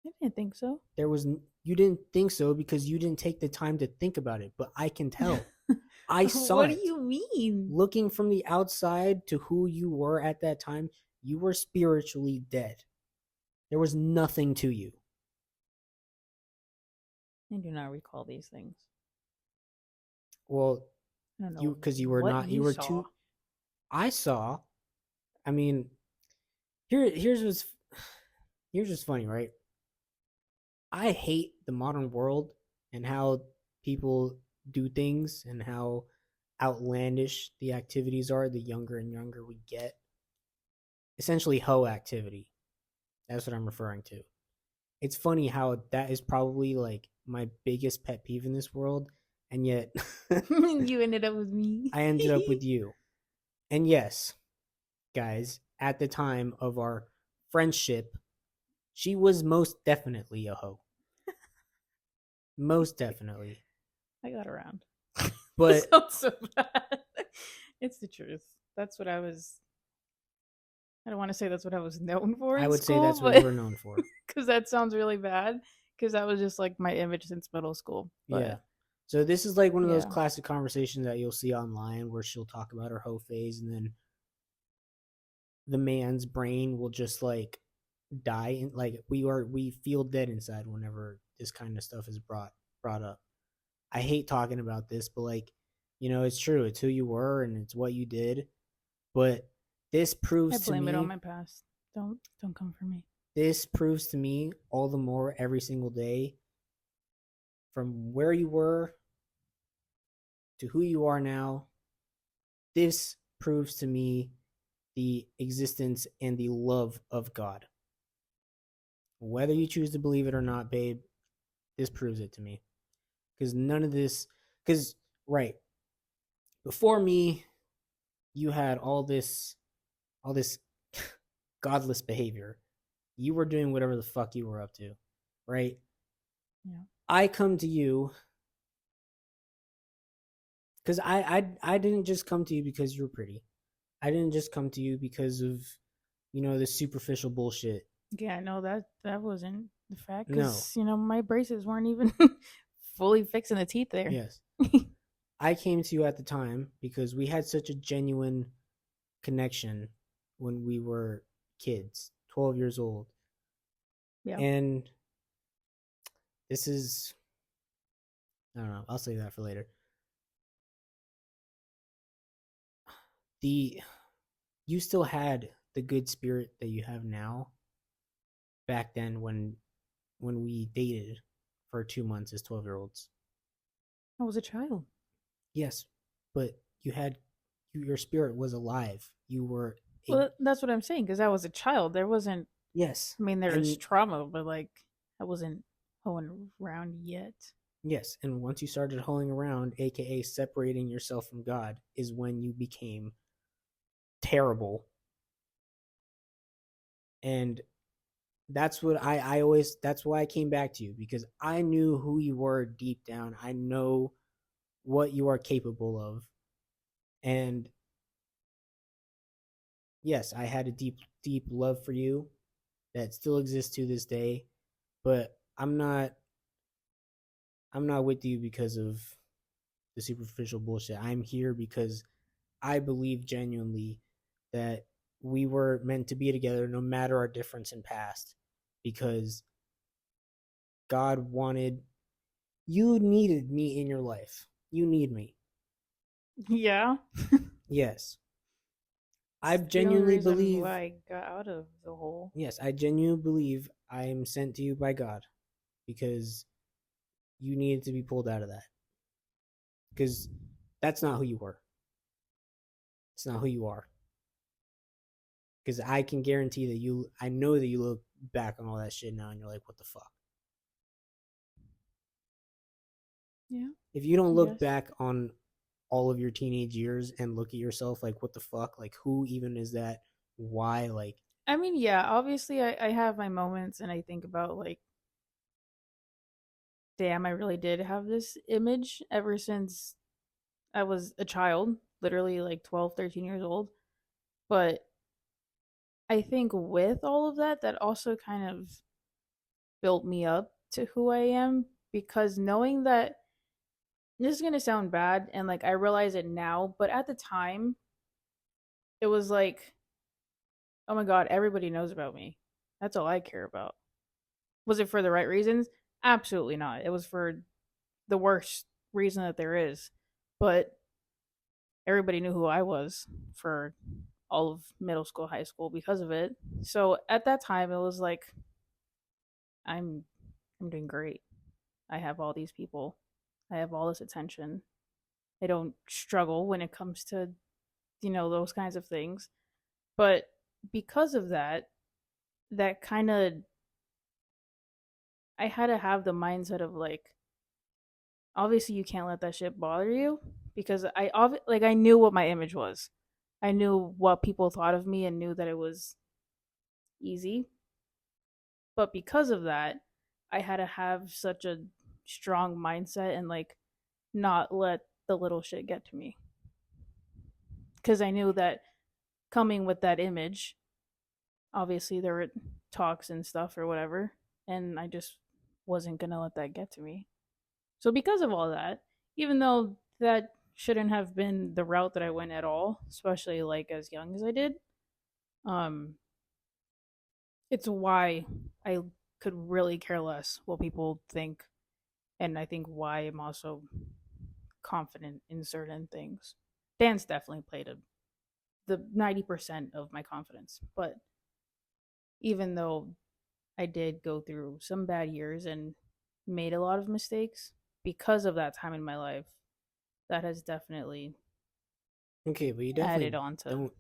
Speaker 1: I didn't think so.
Speaker 2: There was you didn't think so because you didn't take the time to think about it, but I can tell. I saw
Speaker 1: What do
Speaker 2: it.
Speaker 1: you mean?
Speaker 2: Looking from the outside to who you were at that time, you were spiritually dead. There was nothing to you.
Speaker 1: I do not recall these things.
Speaker 2: Well,
Speaker 1: I don't
Speaker 2: you
Speaker 1: know
Speaker 2: because you were
Speaker 1: what
Speaker 2: not you
Speaker 1: you
Speaker 2: were
Speaker 1: saw.
Speaker 2: too I saw. I mean, here's what's funny, right? I hate the modern world and how people do things and how outlandish the activities are the younger and younger we get. Essentially hoe activity. That's what I'm referring to. It's funny how that is probably like my biggest pet peeve in this world, and yet
Speaker 1: You ended up with me.
Speaker 2: I ended up with you. And yes, guys, at the time of our friendship, she was most definitely a hoe. Most definitely.
Speaker 1: I got around. This
Speaker 2: But
Speaker 1: sounds so bad. It's the truth. That's what I was. I don't want to say that's what I was known for
Speaker 2: I
Speaker 1: in
Speaker 2: would say
Speaker 1: school,
Speaker 2: that's what you
Speaker 1: but
Speaker 2: were known for.
Speaker 1: because that sounds really bad. Because that was just like my image since middle school.
Speaker 2: Yeah.
Speaker 1: But
Speaker 2: So this is like one of those
Speaker 1: yeah,
Speaker 2: classic conversations that you'll see online where she'll talk about her hoe phase and then the man's brain will just like die and like we feel dead inside whenever this kind of stuff is brought up. I hate talking about this, but like, it's true. It's who you were and it's what you did. But this
Speaker 1: I
Speaker 2: proves to
Speaker 1: blame it on
Speaker 2: me
Speaker 1: my past. Don't come for me.
Speaker 2: this proves to me all the more every single day from where you were to who you are now. This proves to me the existence and the love of God. Whether you choose to believe it or not, babe, this proves it to me. Because none of this, because, right, before me, you had all this godless behavior. You were doing whatever the fuck you were up to, right?
Speaker 1: Yeah.
Speaker 2: I come to you because I didn't just come to you because you were pretty. I didn't just come to you because of the superficial bullshit.
Speaker 1: Yeah, no, that wasn't the fact
Speaker 2: No.
Speaker 1: because my braces weren't even fully fixing the teeth there.
Speaker 2: Yes. I came to you at the time because we had such a genuine connection when we were kids, 12 years old.
Speaker 1: Yeah.
Speaker 2: And this is, I don't know, I'll save that for later. The You still had the good spirit that you have now back then when we dated for 2 months as 12-year-olds.
Speaker 1: I was a child.
Speaker 2: Yes, but your spirit was alive. You were a
Speaker 1: Well, that's what I'm saying because I was a child. There wasn't.
Speaker 2: yes.
Speaker 1: I mean, there was
Speaker 2: And
Speaker 1: trauma, but like I wasn't hoeing around yet.
Speaker 2: yes, and once you started holding around, aka separating yourself from God, is when you became terrible. And that's what I always that's why I came back to you, because I knew who you were deep down. I know what you are capable of. And yes, I had a deep love for you that still exists to this day, but I'm not with you because of the superficial bullshit. I'm here because I believe genuinely that we were meant to be together no matter our difference in past, because God wanted you needed me in your life. You need me.
Speaker 1: Yeah.
Speaker 2: Yes. I
Speaker 1: It's the only
Speaker 2: genuinely
Speaker 1: reason
Speaker 2: believe,
Speaker 1: why I got out of the hole.
Speaker 2: yes, I genuinely believe I am sent to you by God because you needed to be pulled out of that. Because that's not who you were. It's not who you are. Because I can guarantee I know that you look back on all that shit now and you're like, what the fuck?
Speaker 1: Yeah.
Speaker 2: If you don't look
Speaker 1: Yes.
Speaker 2: back on all of your teenage years and look at yourself like, what the fuck? Like, who even is that? Why? Like,
Speaker 1: I mean, yeah, obviously I have my moments and I think about like, damn, I really did have this image ever since I was a child, literally like 12, 13 years old. But I think with all of that, that also kind of built me up to who I am because knowing that this is going to sound bad and like I realize it now, but at the time, it was like, oh my God, everybody knows about me. That's all I care about. Was it for the right reasons? Absolutely not. It was for the worst reason that there is. But everybody knew who I was for all of middle school, high school because of it. So at that time, it was like I'm I'm doing great. I have all these people. I have all this attention. I don't struggle when it comes to those kinds of things. But because of that, that kind of I had to have the mindset of like obviously you can't let that shit bother you because I knew what my image was. I knew what people thought of me and knew that it was easy. But because of that, I had to have such a strong mindset and like not let the little shit get to me. Cuz I knew that coming with that image, obviously there were talks and stuff or whatever, and I just wasn't going to let that get to me. So because of all that, even though that shouldn't have been the route that I went at all, especially like as young as I did, um it's why I could really care less what people think, and I think why I'm also confident in certain things. Dance definitely played the 90% of my confidence, but even though I did go through some bad years and made a lot of mistakes because of that time in my life. That has definitely
Speaker 2: Okay, but you
Speaker 1: added
Speaker 2: definitely
Speaker 1: on to.
Speaker 2: don't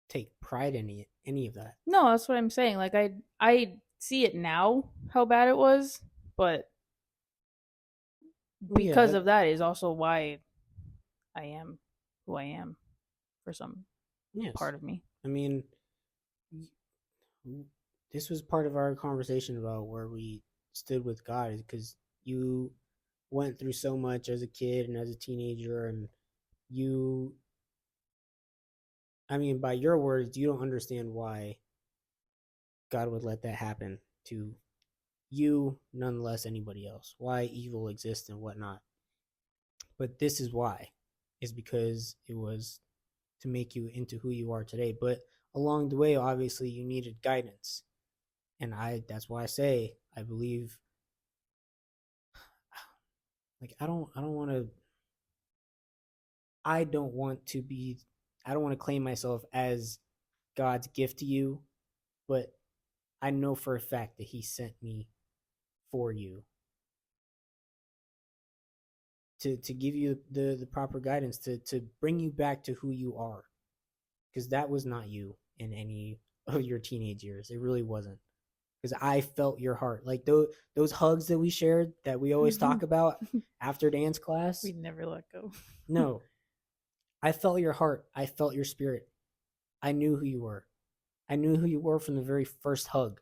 Speaker 2: take pride in any of that.
Speaker 1: No, that's what I'm saying. Like I see it now how bad it was, but
Speaker 2: Well,
Speaker 1: because
Speaker 2: yeah,
Speaker 1: of that is also why I am who I am for some
Speaker 2: yes.
Speaker 1: part of me.
Speaker 2: I mean, this was part of our conversation about where we stood with God, is because you went through so much as a kid and as a teenager, and you, I mean, by your words, you don't understand why God would let that happen to you, nonetheless, anybody else, why evil exists and whatnot. But this is why, is because it was to make you into who you are today. But along the way, obviously, you needed guidance. And that's why I say, I believe, like, I don't want to be, I don't want to claim myself as God's gift to you, but I know for a fact that He sent me for you to give you the proper guidance to bring you back to who you are, because that was not you in any of your teenage years. It really wasn't. Because I felt your heart, like those hugs that we shared that we always talk about after dance class.
Speaker 1: We'd never let go.
Speaker 2: No, I felt your heart. I felt your spirit. I knew who you were. I knew who you were from the very first hug.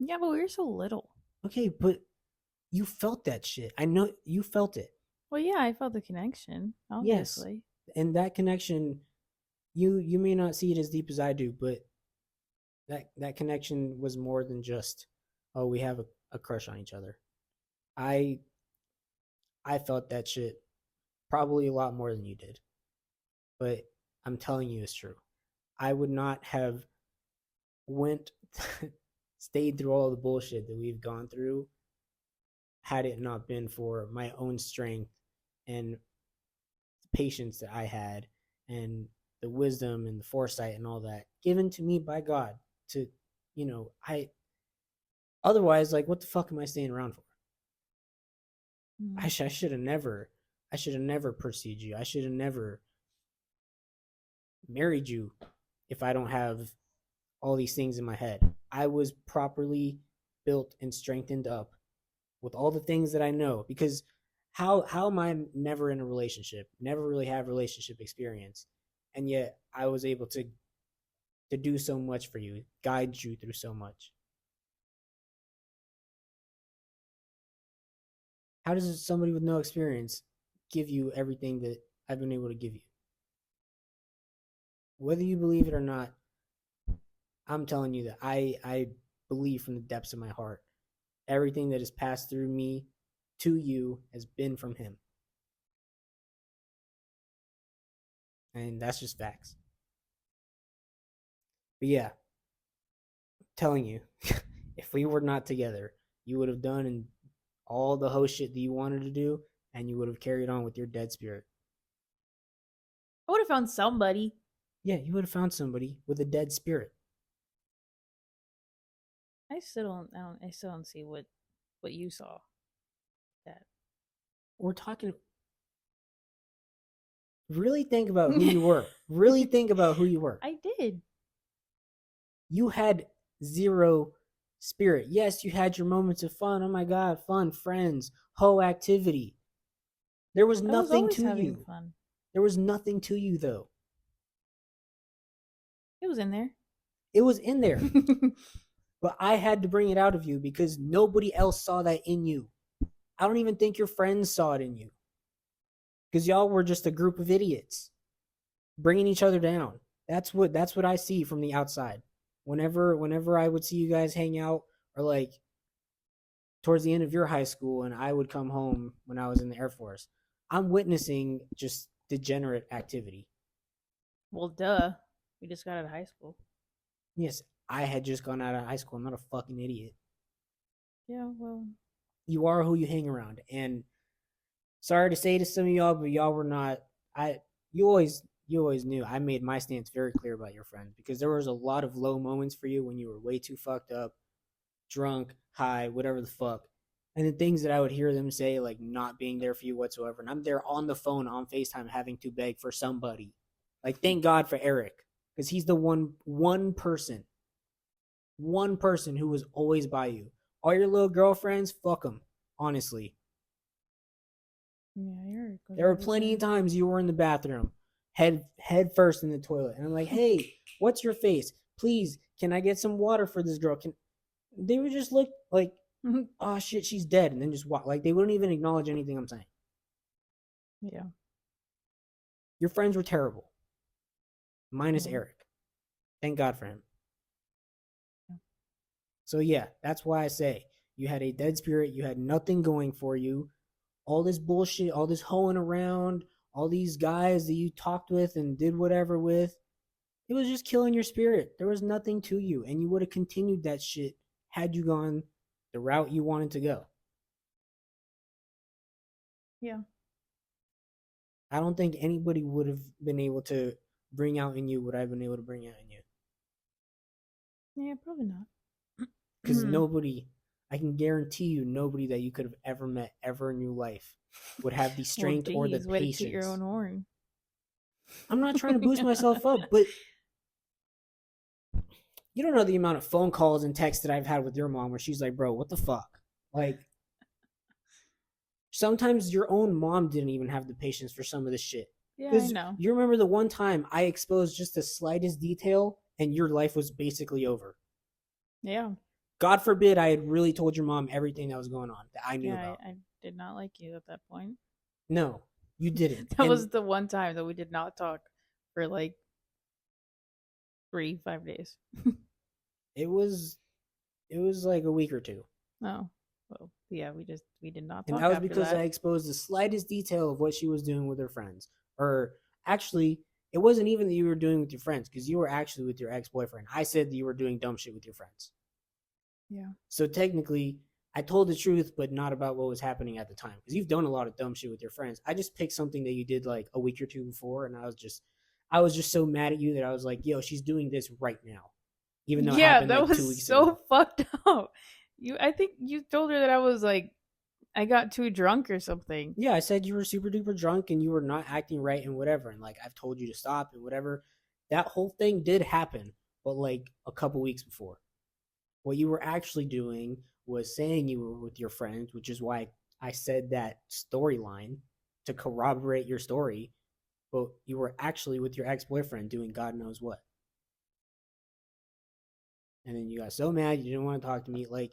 Speaker 1: Yeah, but we were so little.
Speaker 2: Okay, but you felt that shit. I know you felt it.
Speaker 1: Well, yeah, I felt the connection,
Speaker 2: Yes,
Speaker 1: obviously.
Speaker 2: and that connection, you may not see it as deep as I do, but that connection was more than just, oh, we have a crush on each other. I I felt that shit probably a lot more than you did, but I'm telling you it's true. I would not have went stayed through all the bullshit that we've gone through had it not been for my own strength and the patience that I had and the wisdom and the foresight and all that given to me by God to, I otherwise, like, what the fuck am I staying around for? I,
Speaker 1: Mm.
Speaker 2: sh- I should have never, I should have never pursued you. I should have never married you if I don't have all these things in my head. I was properly built and strengthened up with all the things that I know, because how am I never in a relationship, never really have relationship experience, and yet I was able to do so much for you, guide you through so much. How does somebody with no experience give you everything that I've been able to give you? Whether you believe it or not, I'm telling you that I believe from the depths of my heart everything that has passed through me to you has been from him. And that's just facts. But yeah, I'm telling you, if we were not together, you would have done and all the host shit that you wanted to do, and you would have carried on with your dead spirit.
Speaker 1: I would have found somebody.
Speaker 2: Yeah, you would have found somebody with a dead spirit.
Speaker 1: I still don't see what you saw. That.
Speaker 2: We're talking. Really think about who you were. Really think about who you were.
Speaker 1: I did.
Speaker 2: You had zero spirit. Yes, you had your moments of fun. Oh my God, fun, friends, whole activity. There was
Speaker 1: I was
Speaker 2: nothing
Speaker 1: always
Speaker 2: to
Speaker 1: having
Speaker 2: you.
Speaker 1: fun.
Speaker 2: There was nothing to you, though.
Speaker 1: It was in there.
Speaker 2: It was in there, but I had to bring it out of you because nobody else saw that in you. I don't even think your friends saw it in you because y'all were just a group of idiots bringing each other down. That's what I see from the outside. Whenever I would see you guys hang out, or like towards the end of your high school and I would come home when I was in the Air Force, I'm witnessing just degenerate activity.
Speaker 1: Well, duh. We just got out of high school.
Speaker 2: Yes, I had just gone out of high school. I'm not a fucking idiot.
Speaker 1: Yeah, well.
Speaker 2: You are who you hang around. And sorry to say to some of y'all, but y'all were not. I you always knew I made my stance very clear about your friends, because there was a lot of low moments for you when you were way too fucked up, drunk, high, whatever the fuck. And the things that I would hear them say, like not being there for you whatsoever. And I'm there on the phone on FaceTime having to beg for somebody. Like, thank God for Eric. Because he's the one person who was always by you. All your little girlfriends, fuck them. Honestly.
Speaker 1: Yeah, you're good.
Speaker 2: There were plenty of times you were in the bathroom, head first in the toilet. And I'm like, hey, what's your face? Please, can I get some water for this girl? They would just look like, oh shit, she's dead, and then just walk. Like, they wouldn't even acknowledge anything I'm saying.
Speaker 1: Yeah.
Speaker 2: Your friends were terrible. Minus
Speaker 1: Yeah.
Speaker 2: Eric. Thank God for him.
Speaker 1: Yeah.
Speaker 2: So yeah, that's why I say you had a dead spirit, you had nothing going for you. All this bullshit, all this hoeing around, all these guys that you talked with and did whatever with, it was just killing your spirit. There was nothing to you, and you would have continued that shit had you gone the route you wanted to go.
Speaker 1: Yeah.
Speaker 2: I don't think anybody would have been able to bring out in you what I've been able to bring out in you.
Speaker 1: Yeah, probably not.
Speaker 2: Because nobody, I can guarantee you, nobody that you could have ever met ever in your life would have the strength or the
Speaker 1: way to toot
Speaker 2: patience.
Speaker 1: your own horn.
Speaker 2: I'm not trying to boost myself up, but you don't know the amount of phone calls and texts that I've had with your mom where she's like, bro, what the fuck? Like, sometimes your own mom didn't even have the patience for some of this shit.
Speaker 1: Yeah, I know.
Speaker 2: You remember the one time I exposed just the slightest detail and your life was basically over.
Speaker 1: Yeah.
Speaker 2: God forbid I had really told your mom everything that was going on that I knew about.
Speaker 1: I did not like you at that point.
Speaker 2: No, you didn't.
Speaker 1: That was the one time that we did not talk for like 5 days.
Speaker 2: it was like a week or two.
Speaker 1: Oh. Well, yeah, we did not talk.
Speaker 2: And that was
Speaker 1: after
Speaker 2: because
Speaker 1: that.
Speaker 2: I exposed the slightest detail of what she was doing with her friends. Or actually, it wasn't even that you were doing with your friends, because you were actually with your ex-boyfriend. I said that you were doing dumb shit with your friends.
Speaker 1: Yeah.
Speaker 2: So technically, I told the truth, but not about what was happening at the time. Because you've done a lot of dumb shit with your friends. I just picked something that you did like a week or two before, and I was just so mad at you that I was like, yo, she's doing this right now. Even though it happened
Speaker 1: that
Speaker 2: like
Speaker 1: was
Speaker 2: 2 weeks
Speaker 1: so
Speaker 2: ago.
Speaker 1: fucked up. I think you told her that I was like, I got too drunk or something.
Speaker 2: Yeah, I said you were super duper drunk and you were not acting right and whatever. And like, I've told you to stop and whatever. That whole thing did happen, but like a couple weeks before. What you were actually doing was saying you were with your friends, which is why I said that storyline to corroborate your story. But you were actually with your ex-boyfriend doing God knows what. And then you got so mad you didn't want to talk to me. Like,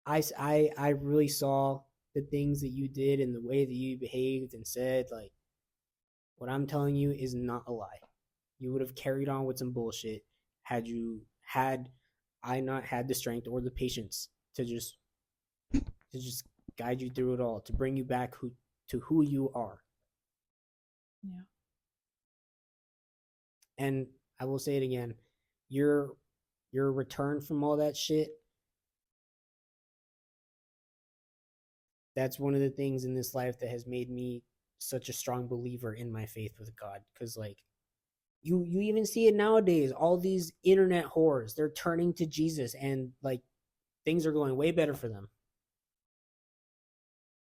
Speaker 2: I really saw the things that you did and the way that you behaved and said. Like, what I'm telling you is not a lie. You would have carried on with some bullshit had I not had the strength or the patience to just guide you through it all, to bring you back to who you are.
Speaker 1: Yeah.
Speaker 2: And I will say it again, your return from all that shit, that's one of the things in this life that has made me such a strong believer in my faith with God. Because like, you even see it nowadays, all these internet whores, they're turning to Jesus, and like, things are going way better for them.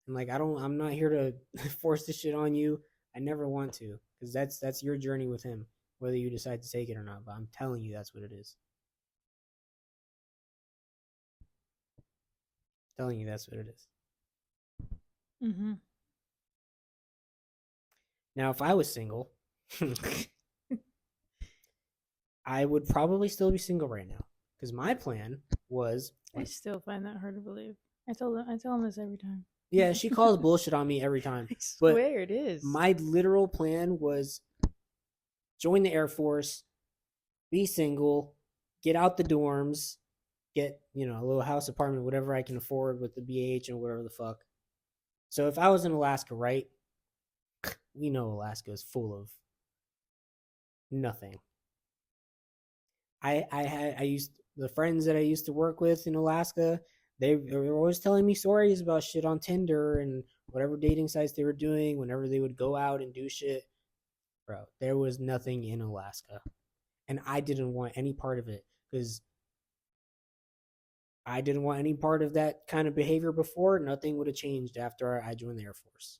Speaker 2: And like, I'm not here to force this shit on you. I never want to, because that's your journey with him, whether you decide to take it or not. But I'm telling you, that's what it is. I'm telling you, that's what it is.
Speaker 1: Mm-hmm.
Speaker 2: Now, if I was single, I would probably still be single right now, because my plan was.
Speaker 1: I still find that hard to believe. I tell him this every time.
Speaker 2: Yeah, she calls bullshit on me every time.
Speaker 1: I swear it is.
Speaker 2: My literal plan was join the Air Force, be single, get out the dorms, get, a little house apartment, whatever I can afford with the BH and whatever the fuck. So if I was in Alaska, right? We know Alaska is full of nothing. The friends that I used to work with in Alaska, they were always telling me stories about shit on Tinder and whatever dating sites they were doing whenever they would go out and do shit. Bro, there was nothing in Alaska. And I didn't want any part of it, because I didn't want any part of that kind of behavior before. Nothing would have changed after I joined the Air Force.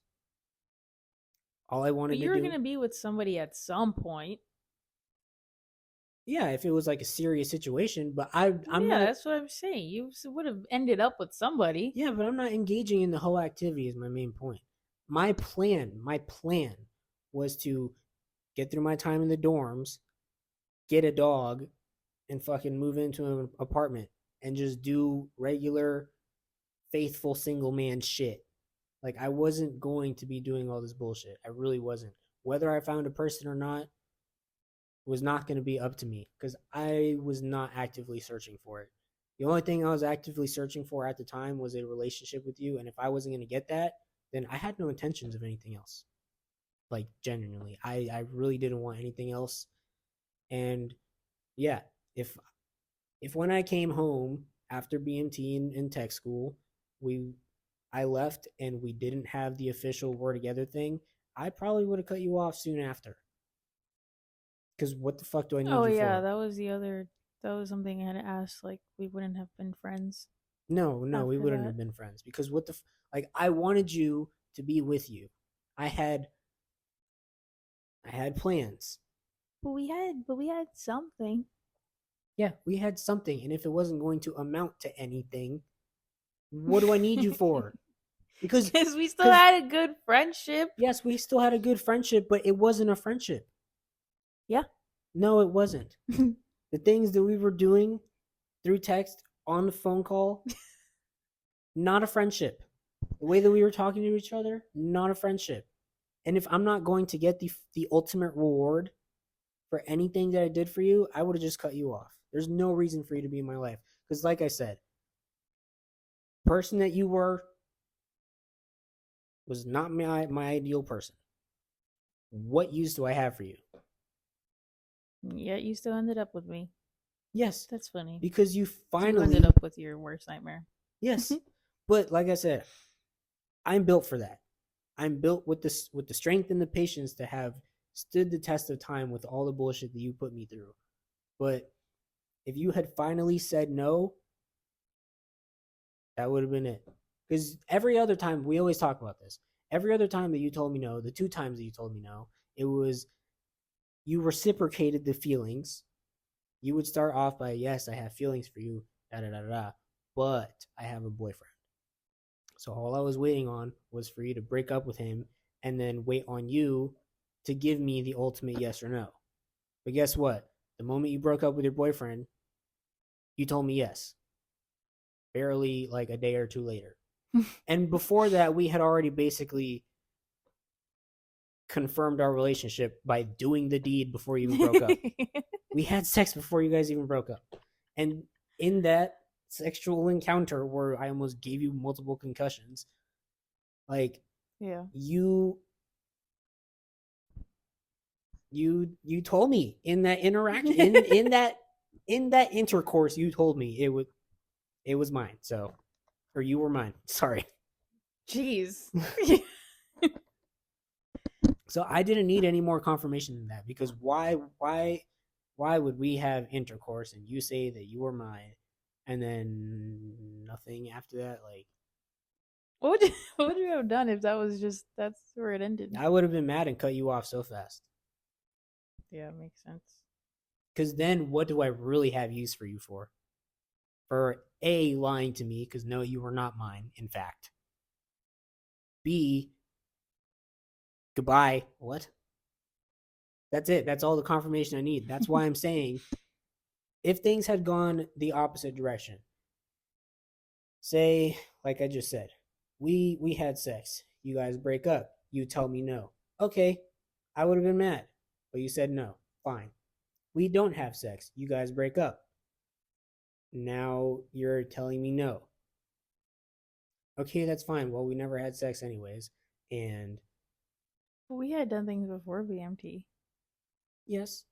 Speaker 2: All I
Speaker 1: But
Speaker 2: wanted to
Speaker 1: you're
Speaker 2: do,
Speaker 1: gonna be with somebody at some point.
Speaker 2: yeah, if it was like a serious situation, but I'm
Speaker 1: Yeah,
Speaker 2: not,
Speaker 1: that's what I'm saying. You would have ended up with somebody.
Speaker 2: yeah, but I'm not engaging in the whole activity is my main point. My plan was to get through my time in the dorms, get a dog, and fucking move into an apartment and just do regular, faithful single man shit. Like, I wasn't going to be doing all this bullshit. I really wasn't. Whether I found a person or not was not going to be up to me because I was not actively searching for it. The only thing I was actively searching for at the time was a relationship with you. And if I wasn't going to get that, then I had no intentions of anything else. Like, genuinely, I really didn't want anything else. And yeah, if when I came home after BMT and tech school, we I left and we didn't have the official we're together thing, I probably would have cut you off soon after. Because what the fuck do I need
Speaker 1: Oh
Speaker 2: you
Speaker 1: yeah,
Speaker 2: for?
Speaker 1: that was the other. That was something I had asked. Like we wouldn't have been friends
Speaker 2: No, no, we
Speaker 1: after
Speaker 2: wouldn't
Speaker 1: that.
Speaker 2: have been friends. Because what the like, I wanted you to be with you. I had I had plans.
Speaker 1: But we had something.
Speaker 2: Yeah, we had something, and if it wasn't going to amount to anything, what do I need you for? Because
Speaker 1: Because we still
Speaker 2: because
Speaker 1: had a good friendship.
Speaker 2: yes, we still had a good friendship, but it wasn't a friendship.
Speaker 1: Yeah.
Speaker 2: No, it wasn't. The things that we were doing through text on the phone call, not a friendship. The way that we were talking to each other, not a friendship. And if I'm not going to get the ultimate reward for anything that I did for you, I would have just cut you off. There's no reason for you to be in my life. Because like I said, the person that you were was not my ideal person. What use do I have for you?
Speaker 1: Yet you still ended up with me.
Speaker 2: Yes,
Speaker 1: That's funny.
Speaker 2: because you
Speaker 1: You ended
Speaker 2: finally,
Speaker 1: up with your worst nightmare.
Speaker 2: yes. But like I said, I'm built for that. I'm built with this with the strength and the patience to have stood the test of time with all the bullshit that you put me through. But if you had finally said no, that would have been it. Because every other time, we always talk about this. Every other time that you told me no, the two times that you told me no, it was you reciprocated the feelings. You would start off by, yes, I have feelings for you, da da da da, but I have a boyfriend. So all I was waiting on was for you to break up with him and then wait on you to give me the ultimate yes or no. But guess what? The moment you broke up with your boyfriend, you told me yes, barely like a day or two later. And before that, we had already basically confirmed our relationship by doing the deed before you even broke up. We had sex before you guys even broke up. And in that sexual encounter where I almost gave you multiple concussions, like
Speaker 1: Yeah.
Speaker 2: you you told me in that interaction in that intercourse you told me it was mine. So, or you were mine. Sorry.
Speaker 1: Jeez.
Speaker 2: So I didn't need any more confirmation than that because why would we have intercourse and you say that you were mine and then nothing after that? Like,
Speaker 1: what would you have done if that was just that's where it ended?
Speaker 2: I would have been mad and cut you off so fast.
Speaker 1: Yeah, it makes sense.
Speaker 2: Because then what do I really have use for you for? For A, lying to me because no, you were not mine, in fact. B, goodbye. What? That's it. That's all the confirmation I need. That's why I'm saying if things had gone the opposite direction, say, like I just said, we had sex. You guys break up. You tell me no. Okay, I would have been mad, but you said no. Fine. We don't have sex. You guys break up. Now you're telling me no. Okay, that's fine. Well, we never had sex anyways. And
Speaker 1: But we had done things before BMT.
Speaker 2: yes,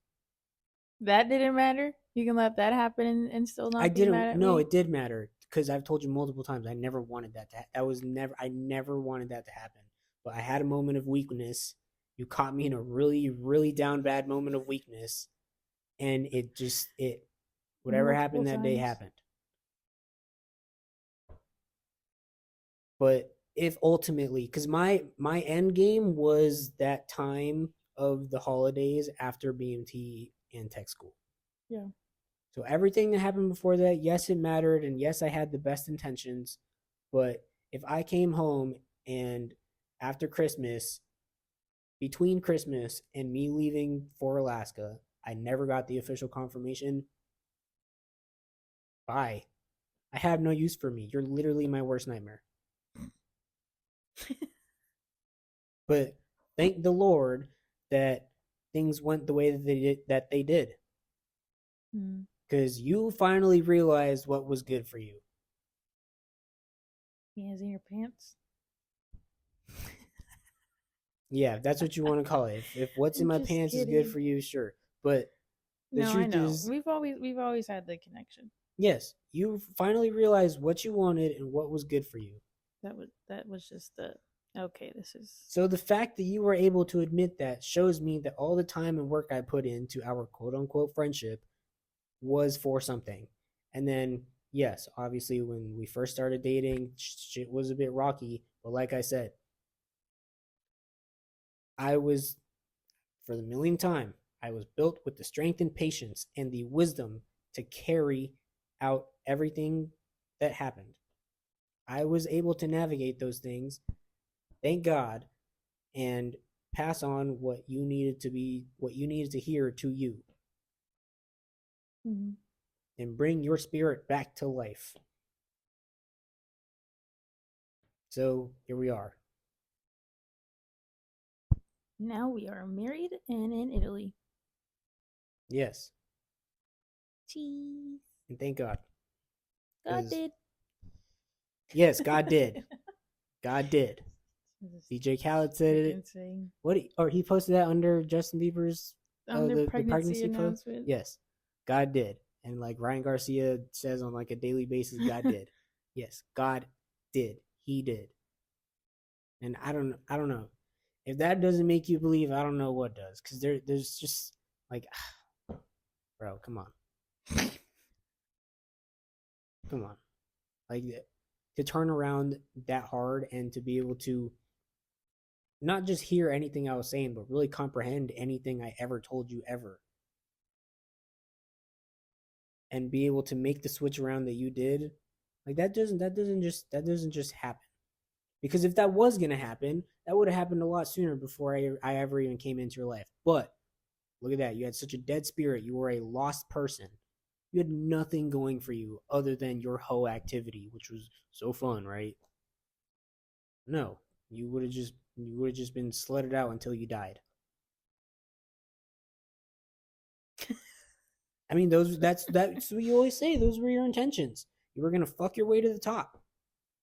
Speaker 1: That didn't matter. You can let that happen and still
Speaker 2: I
Speaker 1: not be mad
Speaker 2: didn't.
Speaker 1: at
Speaker 2: No,
Speaker 1: me.
Speaker 2: it did matter because I've told you multiple times. I never wanted that to. That was never. I never wanted that to happen. But I had a moment of weakness. You caught me in a really, really down bad moment of weakness, and it just it whatever
Speaker 1: Multiple
Speaker 2: happened that day
Speaker 1: times.
Speaker 2: happened. But if ultimately, because my end game was that time of the holidays after BMT and tech school.
Speaker 1: Yeah.
Speaker 2: So everything that happened before that, yes, it mattered, and yes, I had the best intentions. But if I came home and after Christmas, between Christmas and me leaving for Alaska, I never got the official confirmation. Bye. I have no use for me. You're literally my worst nightmare. But thank the Lord that things went the way that they did.
Speaker 1: Mm.
Speaker 2: Because you finally realized what was good for you.
Speaker 1: Hands in your pants.
Speaker 2: Yeah, that's what you want to call it. If what's in
Speaker 1: I'm
Speaker 2: my
Speaker 1: just
Speaker 2: pants is good
Speaker 1: kidding.
Speaker 2: for you, sure. But the
Speaker 1: No, I
Speaker 2: truth
Speaker 1: know.
Speaker 2: is,
Speaker 1: We've always had the connection.
Speaker 2: yes, you finally realized what you wanted and what was good for you.
Speaker 1: That was just the okay, this is
Speaker 2: So the fact that you were able to admit that shows me that all the time and work I put into our quote unquote friendship was for something. And then, yes, obviously, when we first started dating, shit was a bit rocky. But like I said, I was, for the millionth time, I was built with the strength and patience and the wisdom to carry out everything that happened. I was able to navigate those things, thank God, and pass on what you needed to hear to you,
Speaker 1: mhm.
Speaker 2: and bring your spirit back to life. So here we are.
Speaker 1: Now we are married and in Italy.
Speaker 2: Yes.
Speaker 1: Cheese.
Speaker 2: And thank God.
Speaker 1: God
Speaker 2: Because,
Speaker 1: did.
Speaker 2: yes, God did. God did.
Speaker 1: This
Speaker 2: DJ Khaled said it.
Speaker 1: freaking saying
Speaker 2: Or he posted that under Justin Bieber's
Speaker 1: on their
Speaker 2: the
Speaker 1: pregnancy
Speaker 2: pregnancy post.
Speaker 1: announcement.
Speaker 2: Yes, God did. And like Ryan Garcia says on like a daily basis, God did. Yes, God did. He did. And I don't know. If that doesn't make you believe, I don't know what does. Because there's just like, bro, come on, come on. Like to turn around that hard and to be able to not just hear anything I was saying, but really comprehend anything I ever told you ever, and be able to make the switch around that you did, like that doesn't just happen. Because if that was gonna happen, that would have happened a lot sooner before I ever even came into your life. But look at that, you had such a dead spirit. You were a lost person. You had nothing going for you other than your hoe activity, which was so fun, right? No, you would have just been sledded out until you died. I mean, that's what you always say. Those were your intentions. You were gonna fuck your way to the top.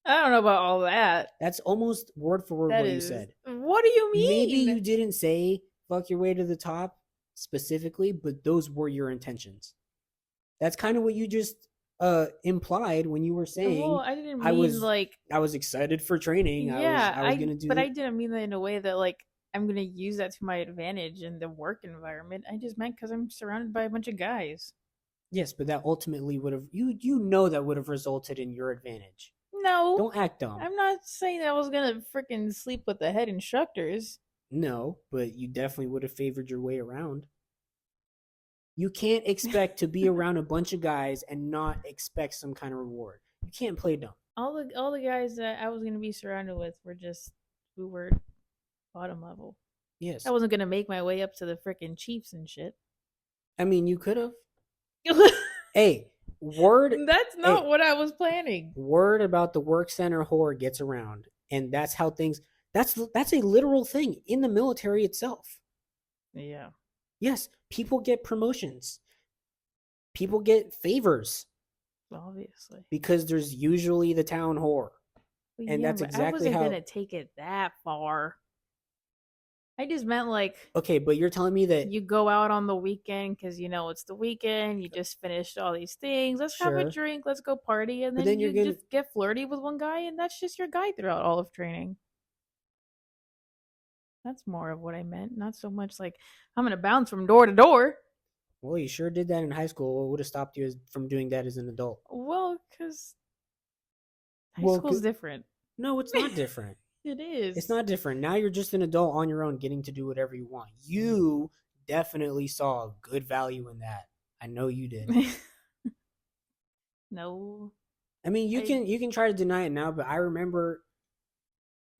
Speaker 1: I don't know about all that.
Speaker 2: That's almost word for word
Speaker 1: That
Speaker 2: what you
Speaker 1: is.
Speaker 2: said.
Speaker 1: What do you
Speaker 2: Maybe
Speaker 1: mean?
Speaker 2: you didn't say fuck your way to the top specifically, but those were your intentions. That's kind of what you just implied when you were
Speaker 1: Well,
Speaker 2: saying
Speaker 1: I didn't
Speaker 2: I
Speaker 1: mean
Speaker 2: was
Speaker 1: like
Speaker 2: I was excited for training.
Speaker 1: yeah,
Speaker 2: I was gonna do
Speaker 1: but I
Speaker 2: it.
Speaker 1: didn't mean that in a way that like I'm gonna use that to my advantage in the work environment. I just meant because I'm surrounded by a bunch of guys.
Speaker 2: Yes, but that ultimately would have you know that would have resulted in your advantage.
Speaker 1: No,
Speaker 2: Don't act dumb.
Speaker 1: I'm not saying that I was gonna freaking sleep with the head instructors.
Speaker 2: No, but you definitely would have favored your way around. You can't expect to be around a bunch of guys and not expect some kind of reward. You can't play dumb.
Speaker 1: All the guys that I was gonna be surrounded with were just who were bottom level. I
Speaker 2: Yes.
Speaker 1: wasn't gonna make my way up to the freaking chiefs and shit.
Speaker 2: I mean, you could have. Hey, word.
Speaker 1: That's not
Speaker 2: Hey,
Speaker 1: what I was planning.
Speaker 2: word about the work center whore gets around, and that's how things. That's a literal thing in the military itself.
Speaker 1: Yeah,
Speaker 2: Yes, people get promotions. People get favors
Speaker 1: obviously.
Speaker 2: because there's usually the town whore,
Speaker 1: But
Speaker 2: and
Speaker 1: yeah,
Speaker 2: that's
Speaker 1: but I
Speaker 2: exactly
Speaker 1: wasn't
Speaker 2: how.
Speaker 1: gonna take it that far. I just meant like
Speaker 2: Okay, but you're telling me that
Speaker 1: you go out on the weekend because you know it's the weekend. You just finished all these things. Let's have a
Speaker 2: sure,
Speaker 1: drink. Let's go party, and
Speaker 2: but
Speaker 1: then
Speaker 2: then you're
Speaker 1: you
Speaker 2: gonna.
Speaker 1: just get flirty with one guy, and that's just your guy throughout all of training. That's more of what I meant. Not so much like I'm gonna bounce from door to door.
Speaker 2: Well, you sure did that in high school. What would have stopped you from doing that as an adult?
Speaker 1: Well, because high
Speaker 2: Well,
Speaker 1: school's different.
Speaker 2: No, it's not different.
Speaker 1: It
Speaker 2: It's
Speaker 1: is.
Speaker 2: not different. Now you're just an adult on your own, getting to do whatever you want. You definitely saw good value in that. I know you did.
Speaker 1: No.
Speaker 2: I mean, you
Speaker 1: I
Speaker 2: can try to deny it now, but I remember,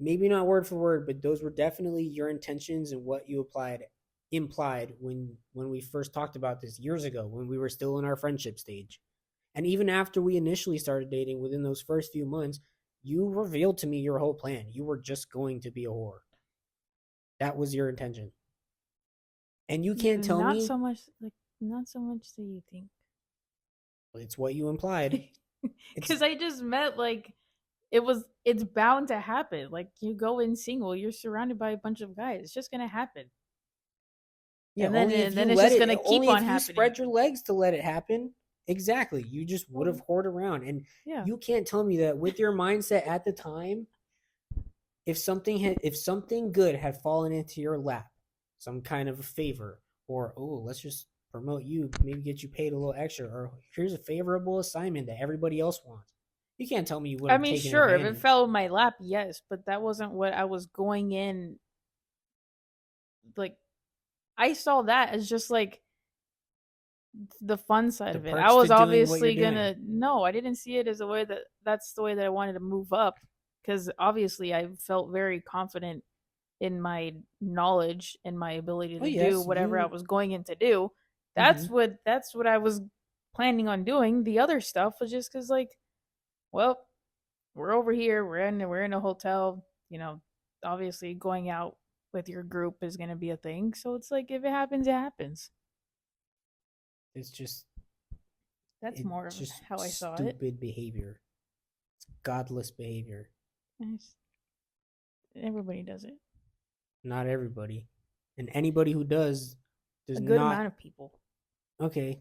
Speaker 2: maybe not word for word, but those were definitely your intentions and what you applied implied when we first talked about this years ago, when we were still in our friendship stage. And even after we initially started dating, within those first few months, you revealed to me your whole plan. You were just going to be a whore. That was your intention. And you can't tell
Speaker 1: not
Speaker 2: me
Speaker 1: so much like not so much that you think.
Speaker 2: it's what you implied. It's
Speaker 1: Cuz I just met like it's bound to happen. Like you go in single, you're surrounded by a bunch of guys. It's just going to happen.
Speaker 2: Yeah,
Speaker 1: And then it's just going to keep
Speaker 2: only
Speaker 1: on
Speaker 2: if you
Speaker 1: happening.
Speaker 2: spread your legs to let it happen. Exactly. You just would
Speaker 1: Well,
Speaker 2: have whored around. And
Speaker 1: yeah.
Speaker 2: you can't tell me that with your mindset at the time, if something good had fallen into your lap, some kind of a favor, or oh, let's just promote you, maybe get you paid a little extra, or here's a favorable assignment that everybody else wants. You can't tell me you would
Speaker 1: I
Speaker 2: have
Speaker 1: mean,
Speaker 2: taken
Speaker 1: sure, if it
Speaker 2: advantage.
Speaker 1: fell in my lap, yes, but that wasn't what I was going in like I saw that as just like the fun side
Speaker 2: The
Speaker 1: of it. I
Speaker 2: perks to
Speaker 1: was
Speaker 2: doing what you're
Speaker 1: obviously
Speaker 2: doing.
Speaker 1: gonna no, I didn't see it as a way that's the way that I wanted to move up because obviously I felt very confident in my knowledge and my ability
Speaker 2: Oh
Speaker 1: to do
Speaker 2: yes,
Speaker 1: whatever I
Speaker 2: you.
Speaker 1: was going in to do.
Speaker 2: Mm-hmm.
Speaker 1: That's what I was planning on doing. The other stuff was just because like, well, we're over here, we're in a hotel, you know, obviously going out with your group is gonna be a thing. So it's like if it happens, it happens.
Speaker 2: It's just
Speaker 1: That's more
Speaker 2: it's
Speaker 1: of
Speaker 2: just
Speaker 1: how I saw it.
Speaker 2: stupid behavior. It's godless behavior.
Speaker 1: Everybody does it.
Speaker 2: Not everybody, and anybody who does
Speaker 1: A good
Speaker 2: not.
Speaker 1: amount of people.
Speaker 2: Okay,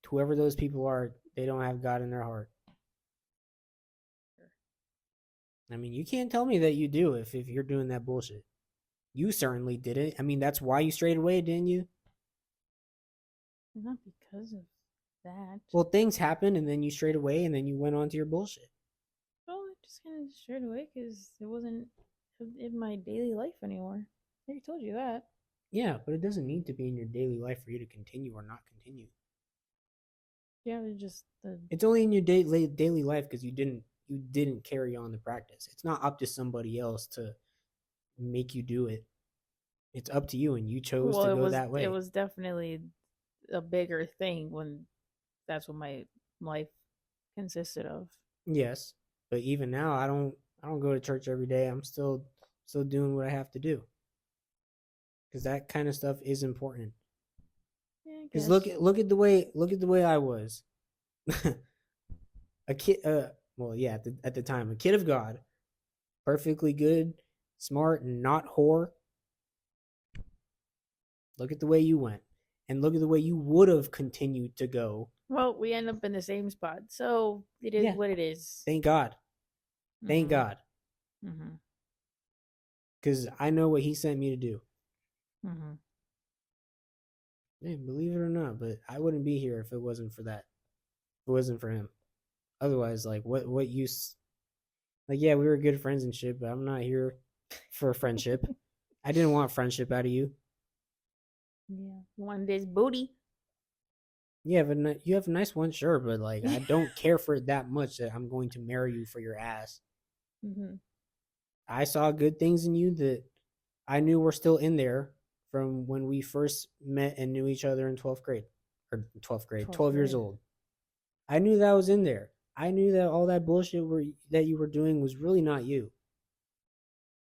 Speaker 2: whoever those people are, they don't have God in their heart. I mean, you can't tell me that you do if you're doing that bullshit. You certainly did it. I mean, that's why you strayed away, didn't you?
Speaker 1: Not because of that.
Speaker 2: Well, things happened, and then you strayed away, and then you went on to your bullshit.
Speaker 1: Well, I just kind of straight away because it wasn't in my daily life anymore. I already told you that.
Speaker 2: Yeah, but it doesn't need to be in your daily life for you to continue or not continue.
Speaker 1: Yeah, it just the
Speaker 2: It's only in your daily life because you didn't carry on the practice. It's not up to somebody else to make you do it. It's up to you, and you chose
Speaker 1: well,
Speaker 2: to go that
Speaker 1: it
Speaker 2: way.
Speaker 1: was definitely a bigger thing when that's what my life consisted of.
Speaker 2: Yes, but even now, I don't go to church every day. I'm still doing what I have to do because that kind of stuff is important.
Speaker 1: Yeah, I
Speaker 2: Because
Speaker 1: guess.
Speaker 2: look at the way I was, a kid. Well, yeah, at the time, a kid of God, perfectly good, smart, not whore. Look at the way you went, and look at the way you would have continued to go.
Speaker 1: Well, we end up in the same spot, so it is
Speaker 2: Yeah,
Speaker 1: what it is.
Speaker 2: thank God, thank
Speaker 1: Mhm.
Speaker 2: God,
Speaker 1: Mhm.
Speaker 2: because I know what He sent me to do.
Speaker 1: Mhm.
Speaker 2: Yeah, believe it or not, but I wouldn't be here if it wasn't for that. If it wasn't for Him. Otherwise, like what use? Like, yeah, we were good friends and shit, but I'm not here for friendship. I didn't want friendship out of you.
Speaker 1: Yeah. One this booty.
Speaker 2: You have a nice one, sure, but like I don't care for it that much that I'm going to marry you for your ass.
Speaker 1: Mhm.
Speaker 2: I saw good things in you that I knew were still in there from when we first met and knew each other in 12th grade or 12th grade,
Speaker 1: 12th
Speaker 2: 12 years
Speaker 1: grade.
Speaker 2: old. I knew that was in there. I knew that all that bullshit that you were doing was really not you.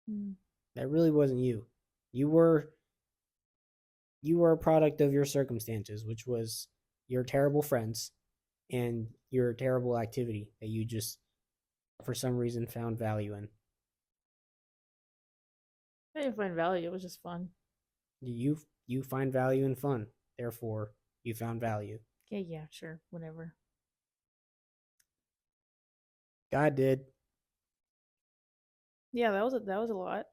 Speaker 1: Mm.
Speaker 2: That really wasn't you. You were a product of your circumstances, which was your terrible friends and your terrible activity that you just for some reason found value in.
Speaker 1: I didn't find value. It was just fun.
Speaker 2: You find value in fun. Therefore, you found value.
Speaker 1: Yeah, yeah, sure, whatever.
Speaker 2: God did.
Speaker 1: Yeah, that was a lot.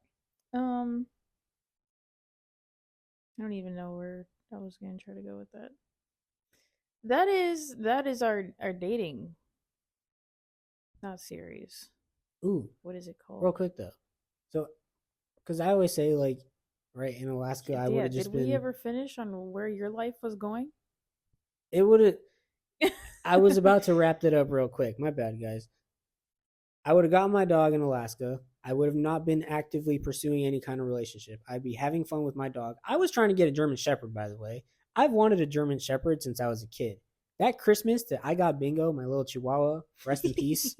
Speaker 1: Um, I don't even know where I was gonna try to go with that. That is our dating, not series.
Speaker 2: Ooh,
Speaker 1: What is it
Speaker 2: real
Speaker 1: called?
Speaker 2: quick though. So, because I always say like, right in Alaska, I would
Speaker 1: Yeah,
Speaker 2: have
Speaker 1: did
Speaker 2: just
Speaker 1: we
Speaker 2: been.
Speaker 1: ever finish on where your life was going?
Speaker 2: It would have. I was about to wrap that up real quick. My bad, guys. I would have gotten my dog in Alaska. I would have not been actively pursuing any kind of relationship. I'd be having fun with my dog. I was trying to get a German Shepherd, by the way. I've wanted a German Shepherd since I was a kid. That Christmas that I got Bingo, my little Chihuahua, rest in peace,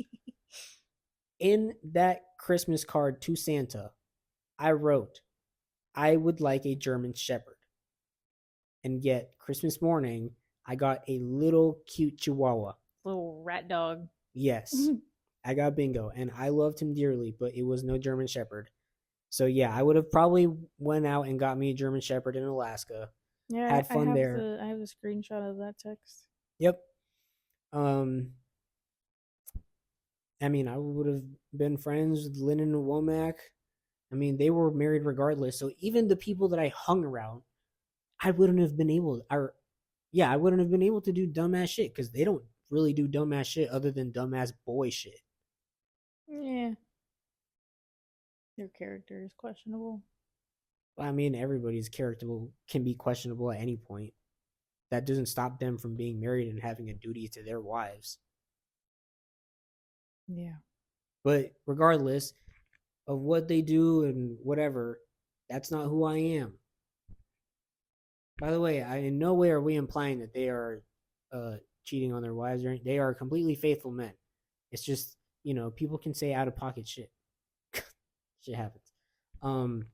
Speaker 2: in that Christmas card to Santa, I wrote, I would like a German Shepherd. And yet, Christmas morning, I got a little cute Chihuahua.
Speaker 1: Little rat dog.
Speaker 2: Yes, I got Bingo, and I loved him dearly, but it was no German Shepherd. So yeah, I would have probably went out and got me a German Shepherd in Alaska.
Speaker 1: Yeah,
Speaker 2: Had fun there.
Speaker 1: I have the screenshot of that text.
Speaker 2: Yep. Um, I mean, I would have been friends with Lennon and Womack. I mean, they were married regardless. So even the people that I hung around, I wouldn't have been able. Or yeah, I wouldn't have been able to do dumbass shit because they don't really do dumbass shit other than dumbass boy shit.
Speaker 1: Yeah, your character is questionable.
Speaker 2: I mean, everybody's character can be questionable at any point. That doesn't stop them from being married and having a duty to their wives.
Speaker 1: Yeah.
Speaker 2: But regardless of what they do and whatever, that's not who I am. By the way, in no way are we implying that they are cheating on their wives or anything. They are completely faithful men. It's just, people can say out of pocket shit. Shit happens. Um,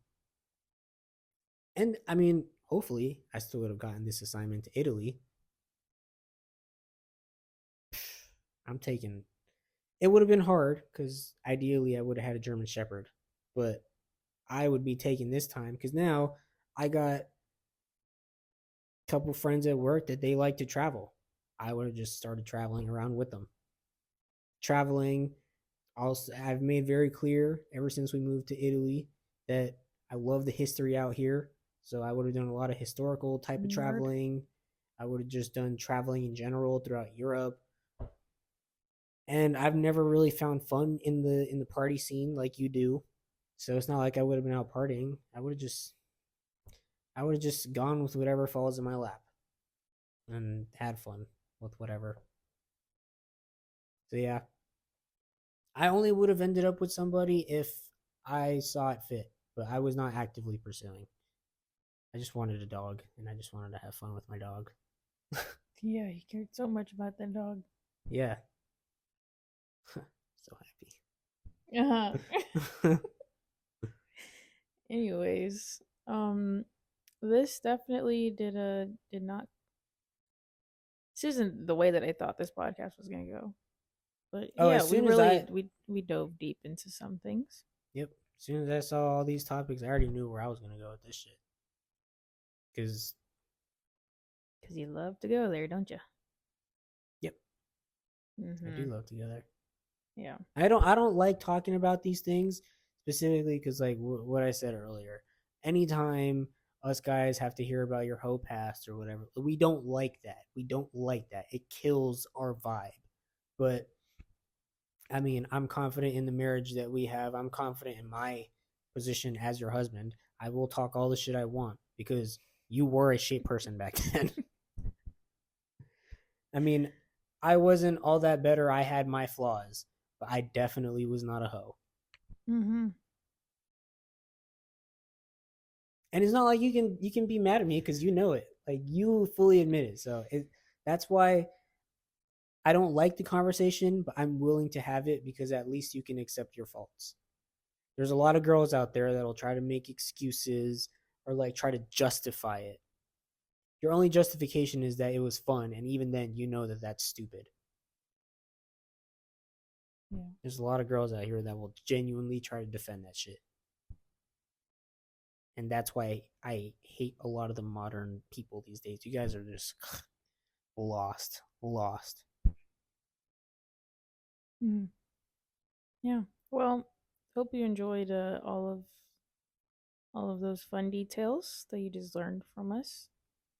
Speaker 2: and I mean, hopefully, I still would have gotten this assignment to Italy. I'm taking. It would have been hard because ideally I would have had a German Shepherd, but I would be taking this time because now I got a couple friends at work that they like to travel. I would have just started traveling around with them. Traveling, also, I've made very clear ever since we moved to Italy that I love the history out here. So I would have done a lot of historical type of
Speaker 1: Nerd.
Speaker 2: traveling. I would have just done traveling in general throughout Europe. And I've never really found fun in the party scene like you do. So it's not like I would have been out partying. I would have just gone with whatever falls in my lap and had fun with whatever. So yeah, I only would have ended up with somebody if I saw it fit, but I was not actively pursuing. I just wanted a dog and I just wanted to have fun with my dog.
Speaker 1: Yeah, he cared so much about that dog.
Speaker 2: Yeah. So
Speaker 1: Uh-huh.
Speaker 2: happy.
Speaker 1: Anyways, this definitely did not. This isn't the way that I thought this podcast was gonna go. But
Speaker 2: Oh,
Speaker 1: yeah,
Speaker 2: as
Speaker 1: we
Speaker 2: soon as
Speaker 1: really
Speaker 2: I
Speaker 1: we dove deep into some things
Speaker 2: yep, as soon as I saw all these topics, I already knew where I was gonna go with this shit. Cause
Speaker 1: because you love to go there, don't you?
Speaker 2: yep, I do
Speaker 1: Mm-hmm.
Speaker 2: love together.
Speaker 1: Yeah.
Speaker 2: I don't like talking about these things specifically because like what I said earlier. Anytime us guys have to hear about your hoe past or whatever, we don't like that. We don't like that. It kills our vibe. But I mean, I'm confident in the marriage that we have. I'm confident in my position as your husband. I will talk all the shit I want because you were a shit person back then. I mean, I wasn't all that better. I had my flaws, but I definitely was not a hoe.
Speaker 1: Mm-hmm.
Speaker 2: And it's not like you can be mad at me because you know it. Like you fully admit it. So that's why I don't like the conversation, but I'm willing to have it because at least you can accept your faults. There's a lot of girls out there that'll try to make excuses or like try to justify it. Your only justification is that it was fun, and even then, you know that that's stupid.
Speaker 1: Yeah.
Speaker 2: There's a lot of girls out here that will genuinely try to defend that shit. And that's why I hate a lot of the modern people these days. You guys are just lost, lost.
Speaker 1: Mm-hmm. Yeah. Well, hope you enjoyed all of those fun details that you just learned from us.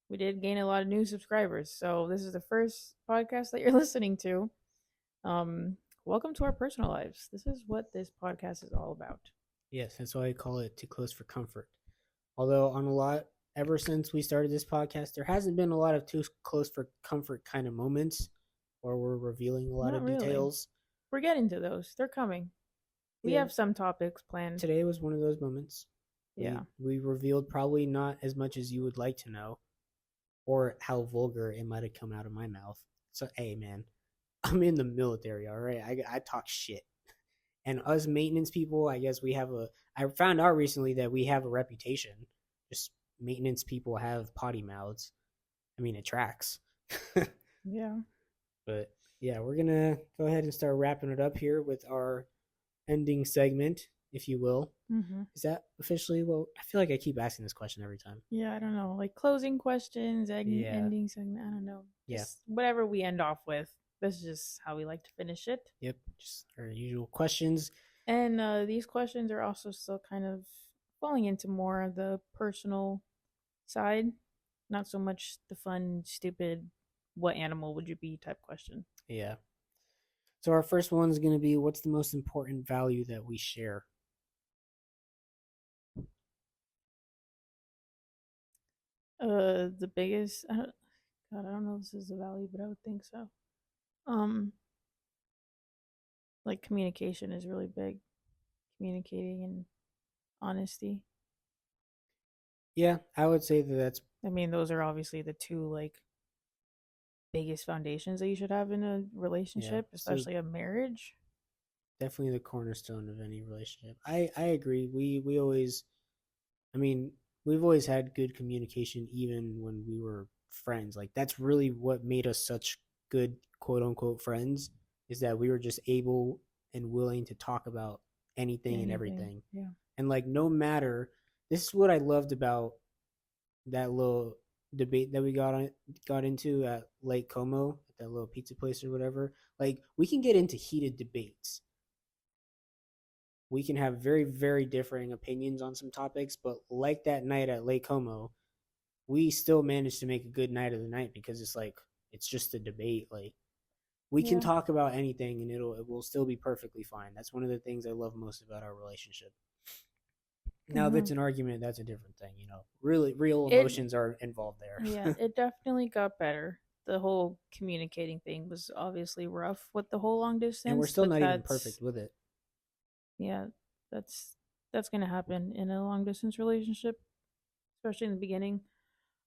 Speaker 1: We did gain a lot of new subscribers, so this is the first podcast that you're listening to. Welcome to our personal lives. This is what this podcast is all about.
Speaker 2: Yes, that's why I call it Too Close for Comfort. Although, on a lot, ever since we started this podcast, there hasn't been a lot of Too Close for Comfort kind of moments where we're revealing a lot
Speaker 1: Not
Speaker 2: of
Speaker 1: really.
Speaker 2: details.
Speaker 1: We're getting to those. They're coming. We
Speaker 2: Yeah,
Speaker 1: have some topics planned.
Speaker 2: today was one of those moments. We
Speaker 1: Yeah.
Speaker 2: we revealed probably not as much as you would like to know, or how vulgar it might have come out of my mouth. So, hey, man, I'm in the military, all right? I talk shit. And us maintenance people, I guess we have a. I found out recently that we have a reputation. Just maintenance people have potty mouths. I mean, it tracks.
Speaker 1: Yeah.
Speaker 2: But yeah, we're gonna go ahead and start wrapping it up here with our ending segment, if you will.
Speaker 1: Mm-hmm.
Speaker 2: Is that officially? Well, I feel like I keep asking this question every time.
Speaker 1: Yeah, I don't know. Like closing questions,
Speaker 2: Yeah,
Speaker 1: ending segment. I don't know.
Speaker 2: yeah,
Speaker 1: Just whatever we end off with. This is just how we like to finish it.
Speaker 2: yep. Just our usual questions.
Speaker 1: And these questions are also still kind of falling into more of the personal side, not so much the fun, stupid, what animal would you be type question.
Speaker 2: Yeah. So our first one is gonna be, what's the most important value that we share?
Speaker 1: The biggest, God, I don't know if this is a value, but I would think so. Um, like communication is really big. Communicating and honesty.
Speaker 2: Yeah, I would say that that's
Speaker 1: I mean, those are obviously the two like biggest foundations that you should have in a
Speaker 2: yeah.
Speaker 1: relationship,
Speaker 2: So
Speaker 1: especially a marriage.
Speaker 2: definitely the cornerstone of any relationship. I agree. We always, I mean, we've always had good communication even when we were friends. Like that's really what made us such good quote unquote friends, is that we were just able and willing to talk about anything and
Speaker 1: Anything.
Speaker 2: everything.
Speaker 1: Yeah.
Speaker 2: And like no matter, this is what I loved about that little debate that we got into at Lake Como, at that little pizza place or whatever. Like we can get into heated debates, we can have very, very differing opinions on some topics, but like that night at Lake Como, we still managed to make a good night of the night because it's like it's just a debate. Like we can
Speaker 1: Yeah.
Speaker 2: talk about anything and it will still be perfectly fine. That's one of the things I love most about our relationship. Now, if
Speaker 1: Mm-hmm.
Speaker 2: it's an argument, that's a different thing. Really, real
Speaker 1: It
Speaker 2: emotions are involved
Speaker 1: Yeah,
Speaker 2: there.
Speaker 1: it definitely got better. The whole communicating thing was obviously rough with the whole long
Speaker 2: And we're
Speaker 1: distance,
Speaker 2: still
Speaker 1: but
Speaker 2: not even
Speaker 1: that's
Speaker 2: perfect with it.
Speaker 1: yeah, that's that's gonna happen in a long distance relationship, especially in the beginning.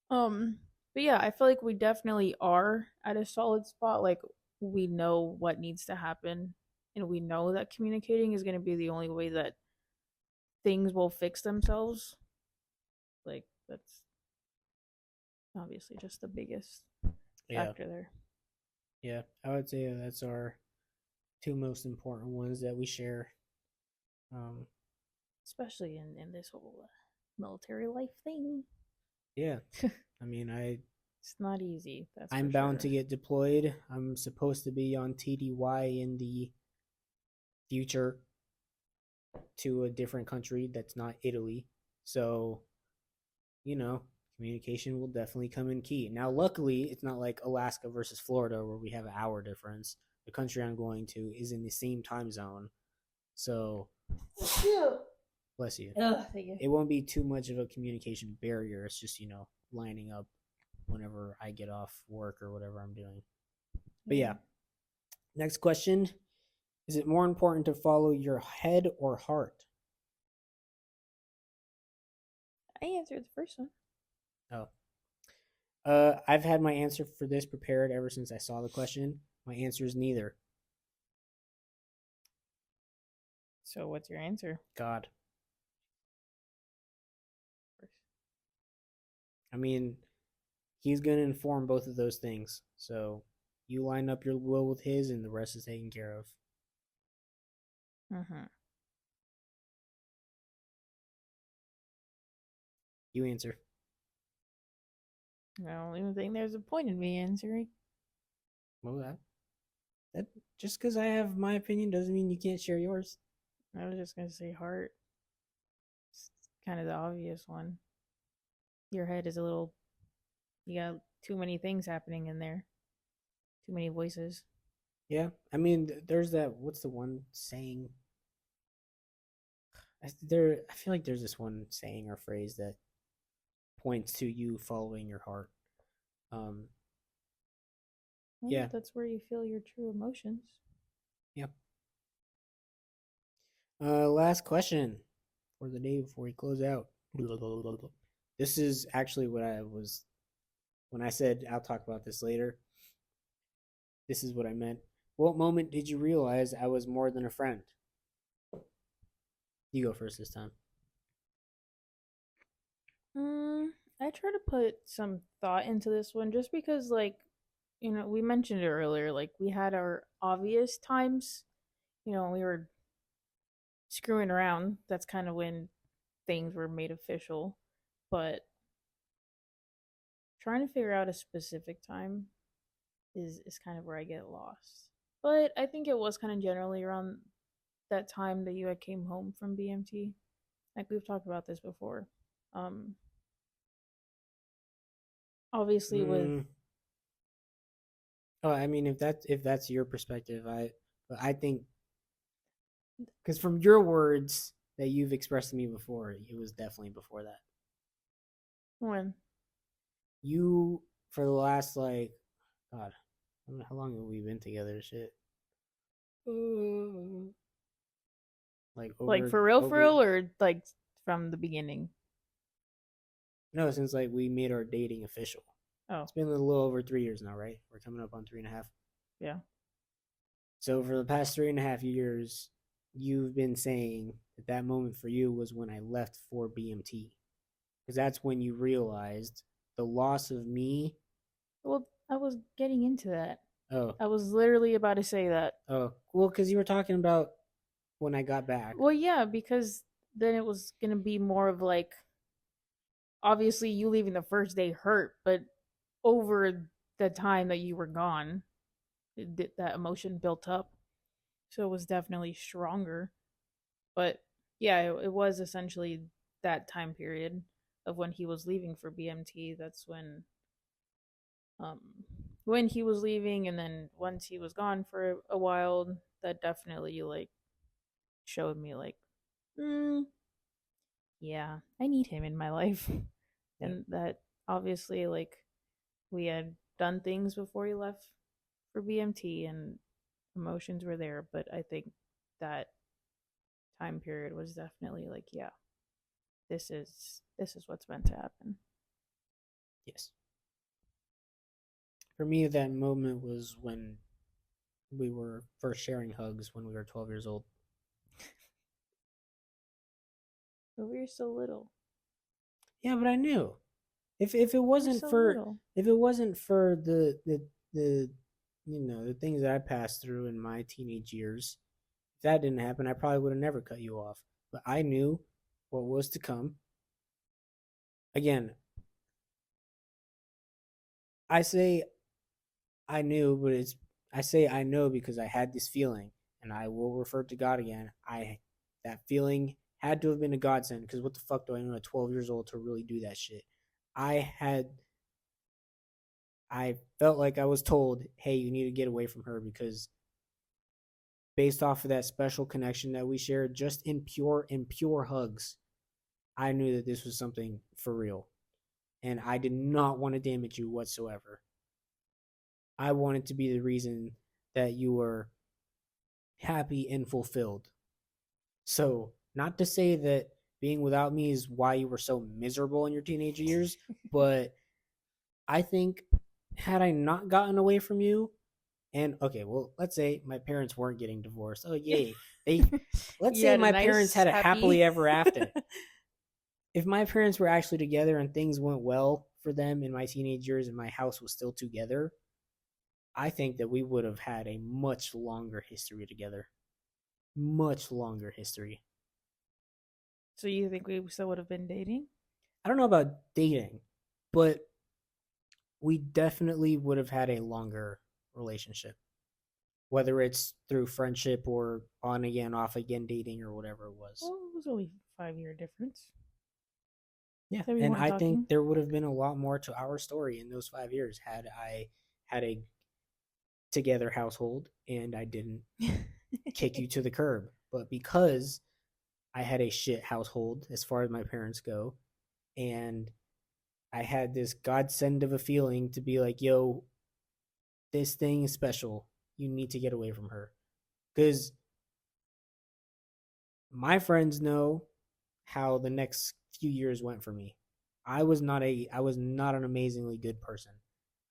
Speaker 1: Um, but yeah, I feel like we definitely are at a solid spot. Like we know what needs to happen, and we know that communicating is gonna be the only way that things will fix themselves. Like that's obviously just the biggest
Speaker 2: Yeah,
Speaker 1: factor there.
Speaker 2: yeah. I would say that's our two most important ones that we share. Um,
Speaker 1: Especially in this whole military life thing.
Speaker 2: yeah, I mean,
Speaker 1: It's not easy, that's for
Speaker 2: I'm bound to
Speaker 1: sure.
Speaker 2: get deployed. I'm supposed to be on TDY in the future to a different country that's not Italy. So, you know, communication will definitely come in key. Now, luckily, it's not like Alaska versus Florida where we have an hour difference. The country I'm going to is in the same time zone. So, bless you.
Speaker 1: Thank you.
Speaker 2: It won't be too much of a communication barrier. It's just, lining up whenever I get off work or whatever I'm doing. But
Speaker 1: Yeah.
Speaker 2: yeah, next question. Is it more important to follow your head or heart?
Speaker 1: I answered the first one.
Speaker 2: Oh. I've had my answer for this prepared ever since I saw the question. My answer is neither.
Speaker 1: So what's your answer?
Speaker 2: God. I mean, he's going to inform both of those things. So you line up your will with his, and the rest is taken care of.
Speaker 1: Mm-hmm.
Speaker 2: You answer.
Speaker 1: I don't even think there's a point in me answering.
Speaker 2: Well, that just because I have my opinion doesn't mean you can't share yours.
Speaker 1: I was just gonna say heart. It's kind of the obvious one. Your head is a little. You got too many things happening in there. Too many voices.
Speaker 2: Yeah, I mean, there's that. What's the one saying? I feel like there's this one saying or phrase that points to you following your heart. Um,
Speaker 1: Well,
Speaker 2: yeah,
Speaker 1: that's where you feel your true emotions.
Speaker 2: yeah. Last question for the day before we close out. This is actually what I was when I said I'll talk about this later. This is what I meant. What moment did you realize I was more than a friend? You go first this time.
Speaker 1: Mm, I try to put some thought into this one just because, like, we mentioned it earlier. Like, we had our obvious times, we were screwing around. That's kind of when things were made official. But trying to figure out a specific time is kind of where I get lost. But I think it was kind of generally around that time that you had came home from BMT. Like we've talked about this before. Um, Obviously with
Speaker 2: Mm, oh, I mean, if that's your perspective, I think because from your words that you've expressed to me before, it was definitely before that.
Speaker 1: when
Speaker 2: You for the last like God, I don't know how long have we been together? Shit, like
Speaker 1: like
Speaker 2: over
Speaker 1: for
Speaker 2: over
Speaker 1: real, or like from the beginning.
Speaker 2: no, since like we made our dating official.
Speaker 1: Oh,
Speaker 2: It's been a little over 3 years now, right? We're coming up on 3.5.
Speaker 1: yeah.
Speaker 2: So for the past 3.5 years, you've been saying that that moment for you was when I left for BMT, because that's when you realized the loss of me.
Speaker 1: Well, I was getting into that.
Speaker 2: Oh,
Speaker 1: I was literally about to say that.
Speaker 2: oh, well, because you were talking about when I got back.
Speaker 1: Well, yeah, because then it was gonna be more of like obviously you leaving the first day hurt, but over the time that you were gone, that emotion built up. So it was definitely stronger. But yeah, it was essentially that time period of when he was leaving for BMT. That's um when he was leaving, and then once he was gone for a while, that definitely like showed me like, mm, yeah, I need him in my life.
Speaker 2: Yeah.
Speaker 1: And that obviously like we had done things before he left for BMT and emotions were there, but I think that time period was definitely like, yeah, this is what's meant to happen.
Speaker 2: Yes. For me, that moment was when we were first sharing hugs when we were 12 years old.
Speaker 1: But we were so little.
Speaker 2: Yeah, but I knew if it
Speaker 1: We were
Speaker 2: wasn't
Speaker 1: so
Speaker 2: for
Speaker 1: little.
Speaker 2: the the things that I passed through in my teenage years, if that didn't happen, I probably would have never cut you off. But I knew what was to come. Again, I say I knew, but I say I know because I had this feeling, and I will refer to God again. I That feeling had to have been a godsend because what the fuck do I know at 12 years old to really do that shit? I had I felt like I was told, hey, you need to get away from her because based off of that special connection that we shared, just in pure hugs, I knew that this was something for real. And I did not want to damage you whatsoever. I wanted to be the reason that you were happy and fulfilled. So, not to say that being without me is why you were so miserable in your teenage years, but I think had I not gotten away from you, and okay, well, let's say my parents weren't getting divorced. Oh, yay. They Let's
Speaker 1: You
Speaker 2: say
Speaker 1: had a
Speaker 2: my parents
Speaker 1: nice,
Speaker 2: had a happily
Speaker 1: happy.
Speaker 2: ever after. If my parents were actually together and things went well for them in my teenage years and my house was still together, I think that we would have had a much longer history together. Much longer history.
Speaker 1: So you think we still would have been dating?
Speaker 2: I don't know about dating, but we definitely would have had a longer relationship, whether it's through friendship or on again, off again dating or whatever it was.
Speaker 1: Well, it was only 5 year difference
Speaker 2: Yeah,
Speaker 1: that we
Speaker 2: and
Speaker 1: weren't
Speaker 2: I think
Speaker 1: talking.
Speaker 2: there would have been a lot more to our story in those 5 years had I had a together household and I didn't kick you to the curb. But because I had a shit household as far as my parents go, and I had this godsend of a feeling to be like, yo, this thing is special. You need to get away from her. Because my friends know how the next few years went for me. I was not an amazingly good person.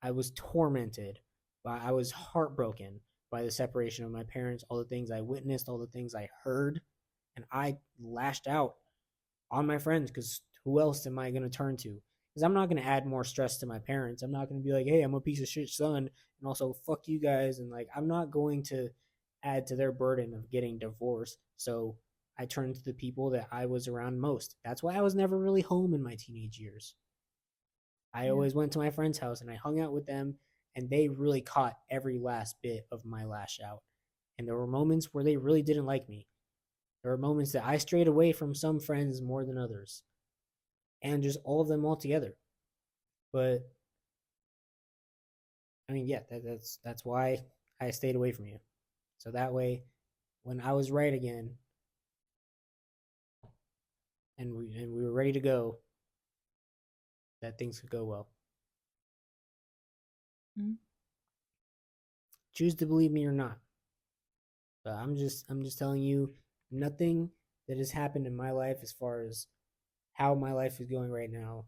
Speaker 2: I was tormented I was heartbroken by the separation of my parents, all the things I witnessed, all the things I heard, and I lashed out on my friends because who else am I going to turn to? Because I'm not going to add more stress to my parents. I'm not going to be like, hey, I'm a piece of shit son, and also fuck you guys. And like, I'm not going to add to their burden of getting divorced. So I turned to the people that I was around most. That's why I was never really home in my teenage years. I
Speaker 1: Yeah.
Speaker 2: always went to my friend's house and I hung out with them, and they really caught every last bit of my lash out. And there were moments where they really didn't like me. There were moments that I strayed away from some friends more than others, and just all of them all together. But I mean, yeah, that's why I stayed away from you. So that way, when I was right again, and we were ready to go, that things could go well.
Speaker 1: Mm-hmm.
Speaker 2: Choose to believe me or not. But I'm just telling you, nothing that has happened in my life as far as how my life is going right now,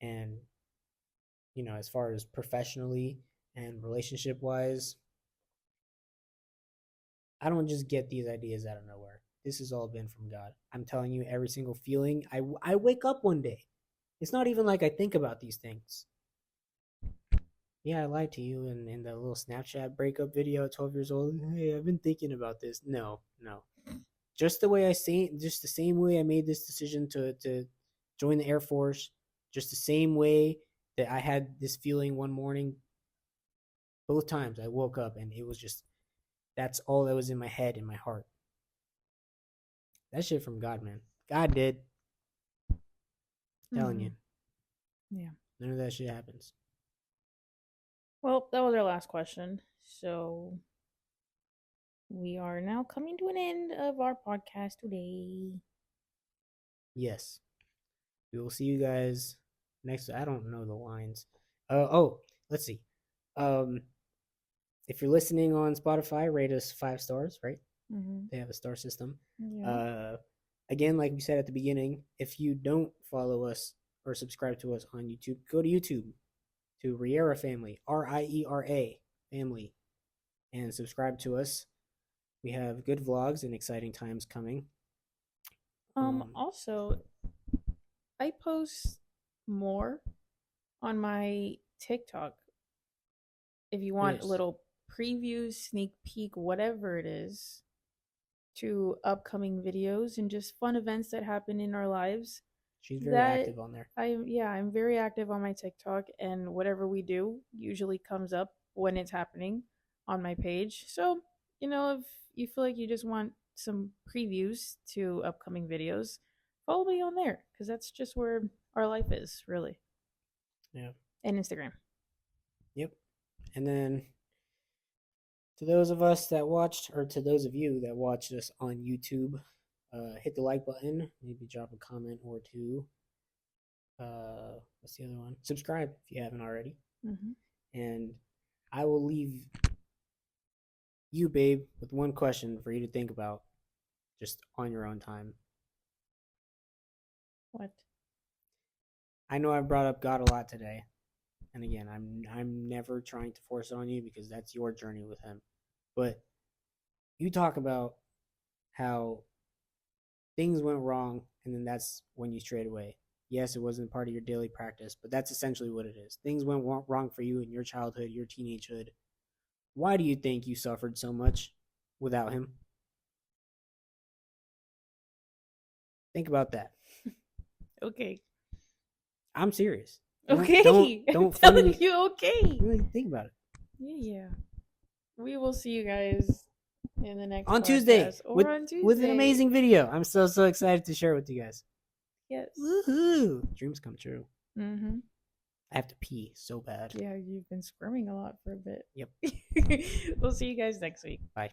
Speaker 2: and as far as professionally and relationship wise, I don't just get these ideas out of nowhere. This has all been from God. I'm telling you, every single feeling. I wake up one day. It's not even like I think about these things. Yeah, I lied to you in the little Snapchat breakup video at 12 years old. Hey, I've been thinking about this. No, no. Just the same way I made this decision to join the Air Force, just the same way that I had this feeling one morning. Both times I woke up and it was just that's all that was in my head, in my heart. That shit from God, man. God did. Telling you.
Speaker 1: Yeah.
Speaker 2: None of that shit happens.
Speaker 1: Well, that was our last question. So we are now coming to an end of our podcast today.
Speaker 2: Yes. We will see you guys next. I don't know the lines. Let's see. Um, if you're listening on Spotify, rate us 5 stars, right?
Speaker 1: Mm-hmm.
Speaker 2: They have a star system.
Speaker 1: Yeah.
Speaker 2: Again, like we said at the beginning, if you don't follow us or subscribe to us on YouTube, go to YouTube to Riera Family, Riera Family, and subscribe to us. We have good vlogs and exciting times coming.
Speaker 1: Also, I post more on my TikTok. If you want a
Speaker 2: Yes,
Speaker 1: little preview, sneak peek, whatever it is, to upcoming videos and just fun events that happen in our lives.
Speaker 2: she's very
Speaker 1: That
Speaker 2: active on there.
Speaker 1: I'm very active on my TikTok, and whatever we do usually comes up when it's happening on my page. So, if you feel like you just want some previews to upcoming videos, follow me on there because that's just where our life is, really.
Speaker 2: Yeah.
Speaker 1: And Instagram.
Speaker 2: Yep. And then to those of us that watched, or to those of you that watched us on YouTube, hit the like button. Maybe drop a comment or two. What's the other one? Subscribe if you haven't already.
Speaker 1: Mm-hmm.
Speaker 2: And I will leave you, babe, with one question for you to think about, just on your own time.
Speaker 1: What?
Speaker 2: I know I brought up God a lot today, and again, I'm never trying to force it on you because that's your journey with Him. But you talk about how things went wrong, and then that's when you strayed away. Yes, it wasn't part of your daily practice, but that's essentially what it is. Things went wrong for you in your childhood, your teenagehood. Why do you think you suffered so much without Him? Think about that.
Speaker 1: Okay.
Speaker 2: I'm serious.
Speaker 1: Okay. I'm
Speaker 2: Don't funny
Speaker 1: telling
Speaker 2: me.
Speaker 1: you, okay.
Speaker 2: Really think about it.
Speaker 1: Yeah. We will see you guys in the next
Speaker 2: On
Speaker 1: podcast
Speaker 2: Tuesday
Speaker 1: or on Tuesday
Speaker 2: with an amazing video. I'm so excited to share with you guys.
Speaker 1: Yes.
Speaker 2: Woohoo! Dreams come true.
Speaker 1: Mm-hmm.
Speaker 2: I have to pee so bad.
Speaker 1: Yeah, you've been squirming a lot for a bit.
Speaker 2: Yep.
Speaker 1: We'll see you guys next week.
Speaker 2: Bye.